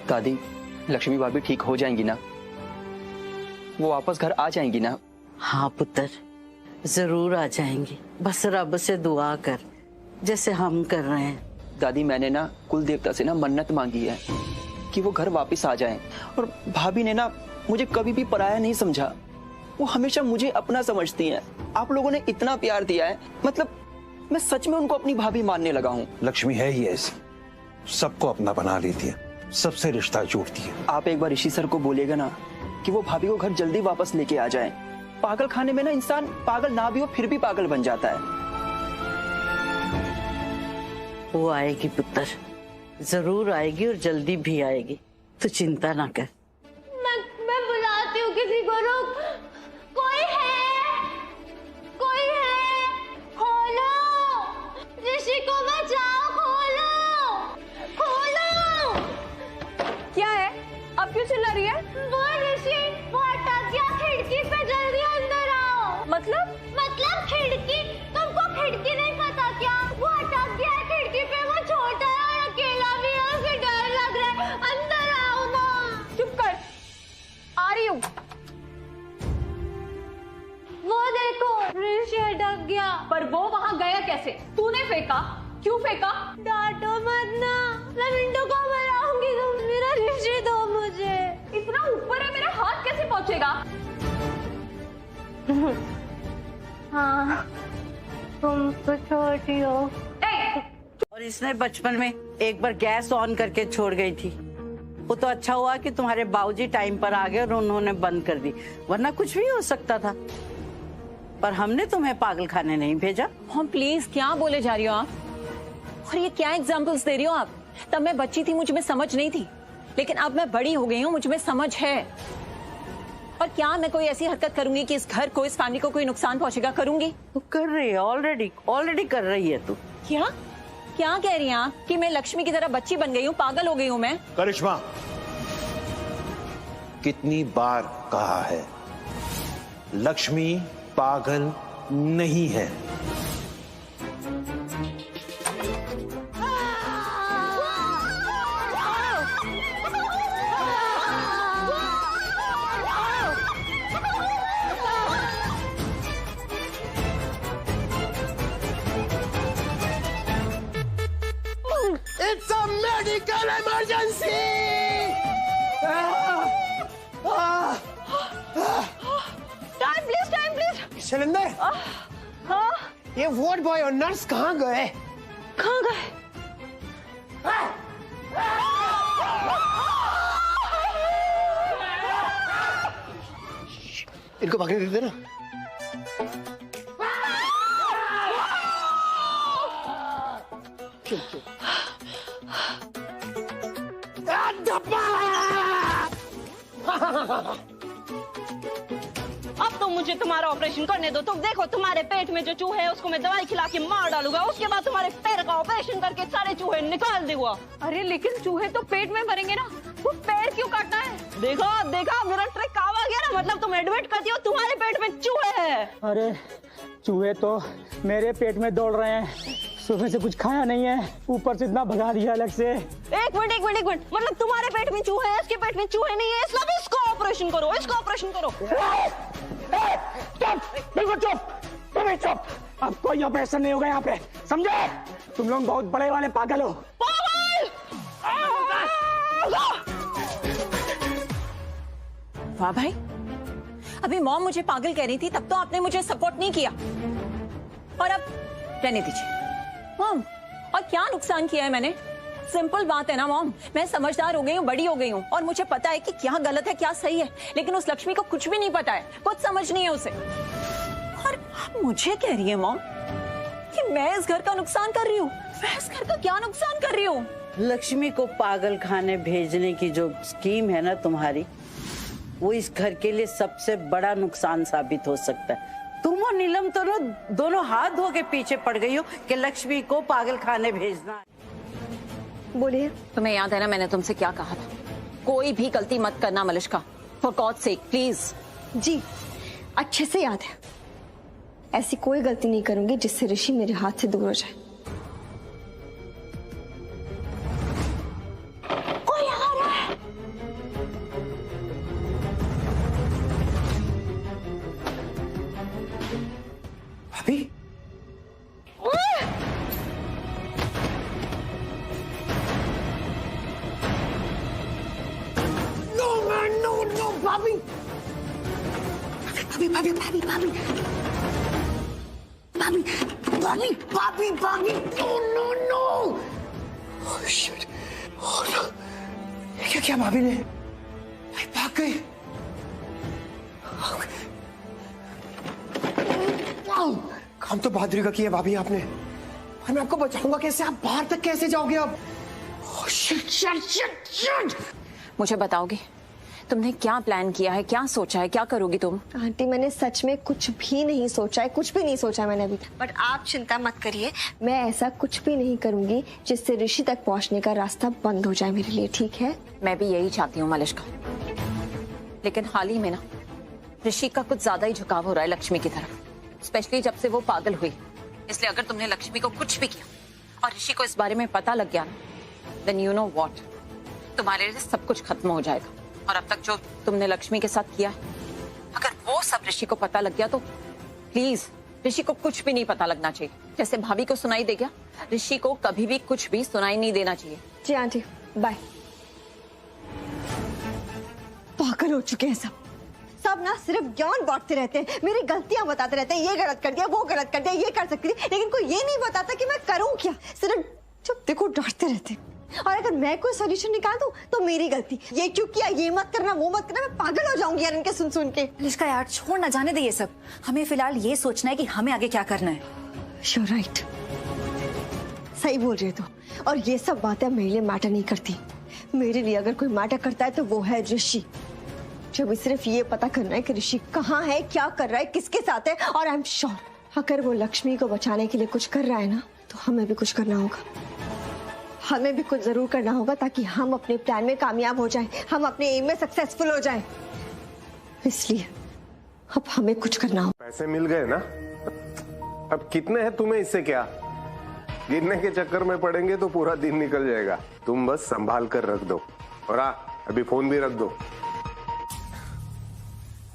दादी लक्ष्मी भाभी ठीक हो जाएंगी ना, वो वापस घर आ जाएंगी ना? हाँ पुत्र जरूर आ जाएंगी, बस रब से दुआ कर जैसे हम कर रहे हैं। दादी मैंने ना कुल देवता से ना मन्नत मांगी है कि वो घर वापस आ जाएं, और भाभी ने ना मुझे कभी भी पराया नहीं समझा, वो हमेशा मुझे अपना समझती हैं। आप लोगों ने इतना प्यार दिया है, मतलब मैं सच में उनको अपनी भाभी मानने लगा हूँ। लक्ष्मी है ही ऐसी, सबको अपना बना लेती है, सबसे रिश्ता जोड़ती है। आप एक बार ऋषि सर को बोलिएगा ना कि वो भाभी को घर जल्दी वापस लेके आ जाएं। पागल खाने में ना इंसान पागल ना भी हो फिर भी पागल बन जाता है। वो आएगी पुत्र, जरूर आएगी और जल्दी भी आएगी, तो चिंता ना कर। मैं बुलाती हूँ किसी को। रुक, कोई है? कोई है? खोलो, ऋषि को बचाओ, खोलो खोलो। कैसे? तूने फेंका? क्यों फेंका? डांटो मत ना, मैं मिंटू को बुलाऊंगी, तुम मेरा ऋषि दो मुझे। इतना ऊपर है, मेरा हाथ कैसे पहुंचेगा? हाँ, तुम तो छोटी हो। और इसने बचपन में एक बार गैस ऑन करके छोड़ गई थी। वो तो अच्छा हुआ कि तुम्हारे बाबूजी टाइम पर आ गए और उन्होंने बंद कर दी, वरना कुछ भी हो सकता था। पर हमने तुम्हें पागल खाने नहीं भेजा। हम प्लीज, क्या बोले जा रही हो आप? और ये क्या एग्जाम्पल्स दे रही हो आप? तब मैं बच्ची थी, मुझ में समझ नहीं थी, लेकिन अब मैं बड़ी हो गई हूँ, मुझ में समझ है। और क्या मैं कोई ऐसी हरकत करूंगी कि इस घर को, इस फैमिली को कोई नुकसान पहुंचेगा? करूंगी? तू कर रही है, ऑलरेडी कर रही है तू। क्या क्या कह रही हैं आप कि मैं लक्ष्मी की तरह बच्ची बन गई हूँ, पागल हो गई हूँ मैं? करिश्मा, कितनी बार कहा है, लक्ष्मी पागल नहीं है। It's a medical emergency! Time please. Shailendra, हाँ? ये वार्ड बॉय और नर्स कहाँ गए? कहाँ गए? इनको भागने दे देना। चुप। अब तो मुझे तुम्हारा ऑपरेशन करने दो। तुम देखो, तुम्हारे पेट में जो चूहे है उसको मैं दवाई खिला के मार डालूंगा। उसके बाद तुम्हारे पैर का ऑपरेशन करके सारे चूहे निकाल दूंगा। अरे लेकिन चूहे तो पेट में भरेंगे ना, वो पैर क्यों काटना है? देखा मेरा ट्रिक काम आ गया ना। मतलब तुम एडमिट करती हो, तुम्हारे पेट में चूहे है। अरे चूहे तो मेरे पेट में दौड़ रहे हैं, सुबह से कुछ खाया नहीं है, ऊपर से इतना भगा दिया अलग से। एक मिनट, मतलब तुम्हारे पेट में चूहे है, इसके पेट में चूहे नहीं है, इसलिए इसको ऑपरेशन करो। बिल्कुल चुप, तुम्हें चुप। अब कोई ऑपरेशन नहीं होगा यहाँ पे, समझे? तुम लोग बहुत बड़े वाले पागल हो। वाह भाई, अभी मॉम मुझे पागल कह रही थी, तब तो आपने मुझे सपोर्ट नहीं किया, और अब रहने दीजिए। मॉम, और क्या नुकसान किया है मैंने? सिंपल बात है ना मॉम, मैं समझदार हो गई हूँ, बड़ी हो गई हूँ, और मुझे पता है कि क्या गलत है क्या सही है, लेकिन उस लक्ष्मी को कुछ भी नहीं पता है, कुछ समझ नहीं है उसे। और आप मुझे कह रही है मॉम कि मैं इस घर का नुकसान कर रही हूँ? मैं इस घर का क्या नुकसान कर रही हूँ? लक्ष्मी को पागल खाने भेजने की जो स्कीम है ना तुम्हारी, वो इस घर के लिए सबसे बड़ा नुकसान साबित हो सकता है। तुम और नीलम तो ना दोनों हाथ धो के पीछे पड़ गई हो कि लक्ष्मी को पागल खाने भेजना। बोलिए। तुम्हें याद है ना मैंने तुमसे क्या कहा था? कोई भी गलती मत करना Malishka, for God sake please. जी अच्छे से याद है, ऐसी कोई गलती नहीं करूंगी जिससे ऋषि मेरे हाथ से दूर हो जाए। कोई आ रहा है। अभी नो भाभी, नो शिट। क्या भाभी ने भाग गई? काम तो बहादुरी का किया भाभी आपने, और मैं आपको बचाऊंगा कैसे? आप बाहर तक कैसे जाओगे अब? शिट। मुझे बताओगे तुमने क्या प्लान किया है, क्या सोचा है, क्या करोगी तुम? आंटी मैंने सच में कुछ भी नहीं सोचा है, कुछ भी नहीं सोचा मैंने अभी तक। बट आप चिंता मत करिए, मैं ऐसा कुछ भी नहीं करूंगी जिससे ऋषि तक पहुंचने का रास्ता बंद हो जाए मेरे लिए, ठीक है? मैं भी यही चाहती हूँ मलिष्का, लेकिन हाल ही में ना ऋषि का कुछ ज्यादा ही झुकाव हो रहा है लक्ष्मी की तरफ, स्पेशली जब से वो पागल हुई। इसलिए अगर तुमने लक्ष्मी को कुछ भी किया और ऋषि को इस बारे में पता लग गया ना, देन यू नो व्हाट, तुम्हारे लिए सब कुछ खत्म हो जाएगा। और अब तक जो तुमने लक्ष्मी के साथ किया है, अगर वो सब ऋषि को पता लग गया तो प्लीज ऋषि को कुछ भी नहीं पता लगना चाहिए। जैसे भाभी को सुनाई दे गया, ऋषि को कभी भी कुछ भी सुनाई नहीं देना चाहिए। जी आंटी, बाय। पागल हो चुके हैं सब ना सिर्फ ज्ञान बांटते रहते हैं, मेरी गलतियां बताते रहते हैं, ये गलत कर दिया, वो गलत कर दिया, ये कर सकती थी, लेकिन कोई ये नहीं बताता कि मैं करूं क्या। सिर्फ जब देखो डांटते रहते हैं। और अगर मैं कोई सोल्यूशन निकाल दूं तो मेरी गलती, ये क्यों किया, ये मत करना, वो मत करना, मैं पागल हो जाऊंगी यार इनके सुन सुन के। मलिष्का यार छोड़ ना, जाने दे ये सब। हमें फिलहाल ये सोचना है कि हमें आगे क्या करना है। You're right. सही बोल रही है तो। और ये सब बातें मेरे लिए मैटर नहीं करती। मेरे लिए अगर कोई मैटर करता है तो वो है ऋषि। जब सिर्फ ये पता करना है कि ऋषि कहाँ है, क्या कर रहा है, किसके साथ है। और आई एम श्योर अगर वो लक्ष्मी को बचाने के लिए कुछ कर रहा है ना, तो हमें भी कुछ करना होगा। हमें भी कुछ जरूर करना होगा ताकि हम अपने प्लान में कामयाब हो जाएं, हम अपने एम में सक्सेसफुल हो जाएं। इसलिए अब हमें कुछ करना होगा। पैसे मिल गए ना, अब कितने हैं तुम्हें इससे क्या, गिनने के चक्कर में पड़ेंगे तो पूरा दिन निकल जाएगा। तुम बस संभाल कर रख दो। और अभी फोन भी रख दो।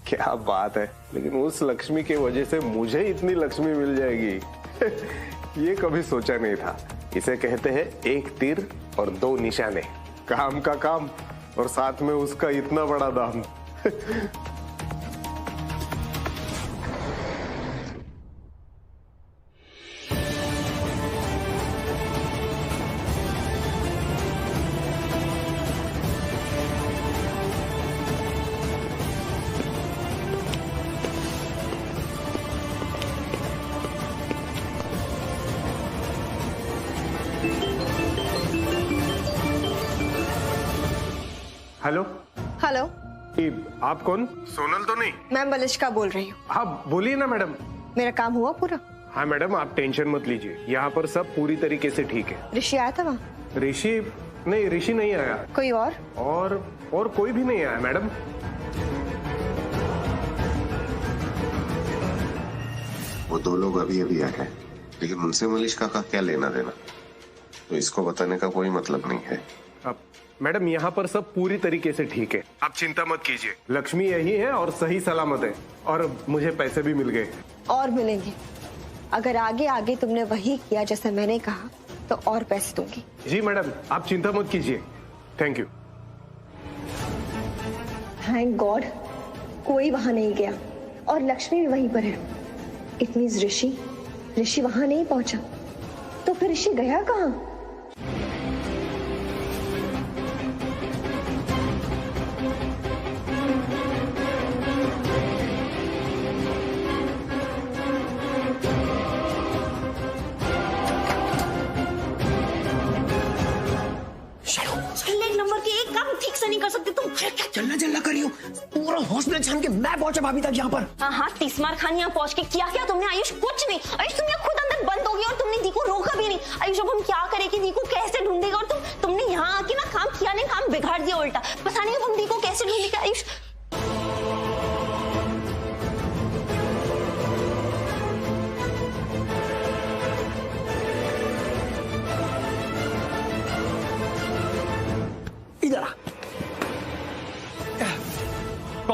क्या बात है, लेकिन उस लक्ष्मी की वजह से मुझे इतनी लक्ष्मी मिल जाएगी ये कभी सोचा नहीं था। इसे कहते हैं एक तीर और दो निशाने, काम का काम और साथ में उसका इतना बड़ा दाम। हेलो हेलो, आप कौन? सोनल तो नहीं? मैं मलिष्का बोल रही हूँ। हाँ बोलिए ना मैडम। मेरा काम हुआ पूरा? हाँ मैडम, आप टेंशन मत लीजिए, यहाँ पर सब पूरी तरीके से ठीक है। ऋषि आया था वहाँ? ऋषि नहीं आया। कोई और कोई भी नहीं आया मैडम। वो दो लोग अभी अभी आए हैं, लेकिन उनसे मलिष्का का क्या लेना देना, तो इसको बताने का कोई मतलब नहीं है। अब मैडम यहाँ पर सब पूरी तरीके से ठीक है, आप चिंता मत कीजिए। लक्ष्मी यही है और सही सलामत है, और मुझे पैसे भी मिल गए। और मिलेंगे। अगर आगे आगे तुमने वही किया जैसे मैंने कहा तो और पैसे दूंगी। जी मैडम, आप चिंता मत कीजिए। Thank you. थैंक गॉड कोई वहां नहीं गया और लक्ष्मी भी वहीं पर है। इट मींस ऋषि वहां नहीं पहुंचा, तो फिर ऋषि गया कहाँ? नहीं कर सकते तुम। चलना करियो, पूरा हॉस्पिटल छान के मैं पहुंचा भाभी तक यहाँ पर। हाँ, तीसमार खान यहाँ पहुंच के किया क्या तुमने? आयुष कुछ नहीं। आयुष तुम यहाँ खुद अंदर बंद हो गई और तुमने दी को रोका भी नहीं। आयुष अब हम क्या करें कि दी को कैसे ढूंढेगा? और तुमने यहाँ आके ना काम किया नहीं, काम बिगाड़ दिया उल्टा। पता नहीं अब हम दी को कैसे ढूंढेंगे आयुष। इधर आ।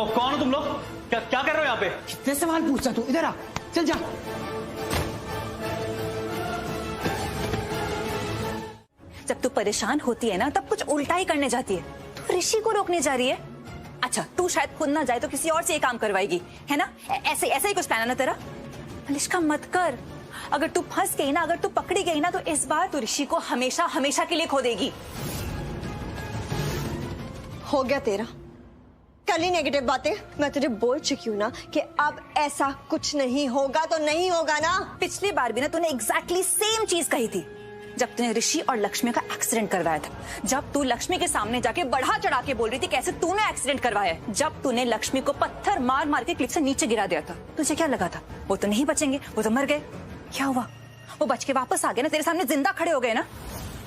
कौन हो तुम लोग? क्या कर रहे हो यहाँ पे? कितने सवाल पूछता तू? इधर आ, चल जा। जब तू परेशान होती है ना, तब कुछ उल्टा ही करने जाती है। तू ऋषि को रोकने जा रही है। अच्छा, तू शायद खुद ना जाए तो किसी और से ये काम करवाएगी, है ना? ऐसे ही कुछ प्लान है ना तेरा? मलिष्का मत कर। अगर तू फंस गई ना, अगर तू पकड़ी गई ना, तो इस बार तू ऋषि को हमेशा के लिए खो देगी। हो गया तेरा कल ही नेगेटिव बातें। मैं तुझे बोल चुकी हूँ ना कि अब ऐसा कुछ नहीं होगा, तो नहीं होगा ना। पिछली बार भी ना तूने एग्जैक्टली सेम चीज कही थी, जब तूने ऋषि और लक्ष्मी का एक्सीडेंट करवाया था। जब तू लक्ष्मी के सामने जाके बढ़ा चढ़ा के बोल रही थी कैसे तूने एक्सीडेंट करवाया है। जब तूने लक्ष्मी को पत्थर मार मार के क्लिफ से नीचे गिरा दिया था, तुझे क्या लगा था वो तो नहीं बचेंगे, वो तो मर गए। क्या हुआ? वो बच के वापस आ गए ना, तेरे सामने जिंदा खड़े हो गए ना।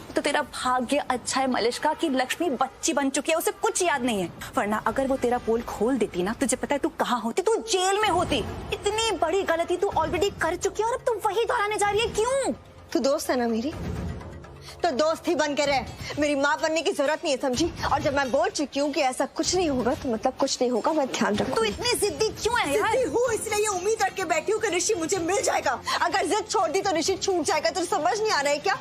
तो तेरा भाग्य अच्छा है मलिष्का कि लक्ष्मी बच्ची बन चुकी है, उसे कुछ याद नहीं है। वरना अगर वो तेरा पोल खोल देती ना, तुझे पता है तू कहाँ होती? तू जेल में होती। इतनी बड़ी गलती तू ऑलरेडी कर चुकी है और अब तू वही दोहराने जा रही है। क्यों? तू दोस्त है ना मेरी, तो दोस्त ही बन के रहे। मेरी माँ बनने की जरूरत नहीं है, समझी? और जब मैं बोल चुकी हूँ कि ऐसा कुछ नहीं होगा तो मतलब कुछ नहीं होगा, मैं ध्यान रखूँ। तू इतनी जिद्दी क्यों है यार? जिद्दी हूँ इसलिए ये उम्मीद रख के बैठी हूँ कि ऋषि मुझे मिल जाएगा। अगर जिद छोड़ दी तो ऋषि छूट जाएगा। तो समझ नहीं आ रहा है क्या?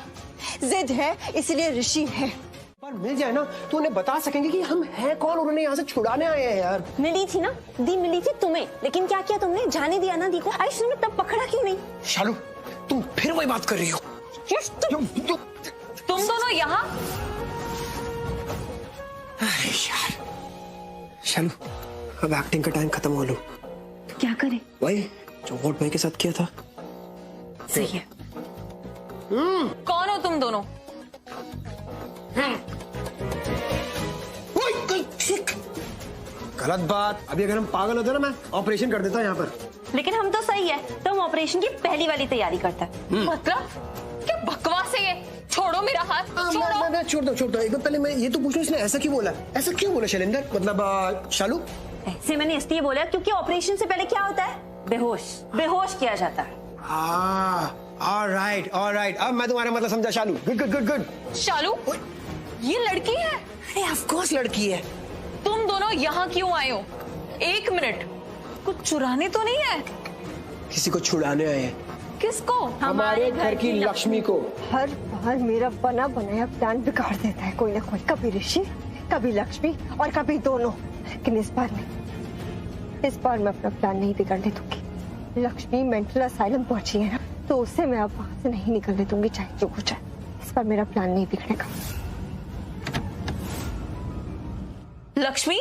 जिद है इसलिए ऋषि है। पर मिल जाए ना तो उन्हें बता सकेंगे कि हम हैं कौन, उन्होंने यहाँ से छुड़ाने आए हैं यार। मिली थी ना दी, मिली थी तुम्हें, लेकिन क्या किया तुमने? जाने दिया ना दी को। आयुष ने तब पकड़ा क्यों नहीं? शालू तुम फिर वही बात कर रही हो। तुम दोनों यहाँ? यार शालू अब एक्टिंग का टाइम खत्म हो लो। क्या करे? वही जो वोट भाई के साथ किया था। सही है। कौन हो तुम दोनों? गलत बात। अभी अगर हम पागल होते ना मैं ऑपरेशन कर देता यहाँ पर। लेकिन हम तो सही है, तो हम ऑपरेशन की पहली वाली तैयारी करते हैं। मतलब क्या बकवास है ये? छोड़ो मेरा हाथ, छोड़ो। मैं छोड़ दो। एक बार पहले मैं ये तो पूछूं इसने ऐसा क्यों बोला? ऐसा क्यों बोला शैलेंद्र? मतलब शालू ऐसे मैंने इसलिए बोला क्योंकि ऑपरेशन से पहले क्या होता है? बेहोश किया जाता है। ऑलराइट। अब मैं तुम्हारा मतलब समझा शालू। गुड। शालू ये लड़की है? अरे ऑफ कोर्स लड़की है। तुम दोनों यहाँ क्यों आए हो? एक मिनट, कुछ चुराने तो नहीं है? किसी को छुड़ाने आए हैं। किसको? हमारे घर की लक्ष्मी को। हर बार मेरा बना बनाया प्लान बिगाड़ देता है कोई ना कोई। कभी ऋषि, कभी लक्ष्मी और कभी दोनों। लेकिन इस बार मैं अपना प्लान नहीं बिगड़ने दूंगी। लक्ष्मी मेंटल असाइलम पहुंची है ना, तो उससे मैं अब वहां से नहीं निकलने दूंगी चाहे जो हो जाए। इस बार मेरा प्लान नहीं बिगड़ेगा। लक्ष्मी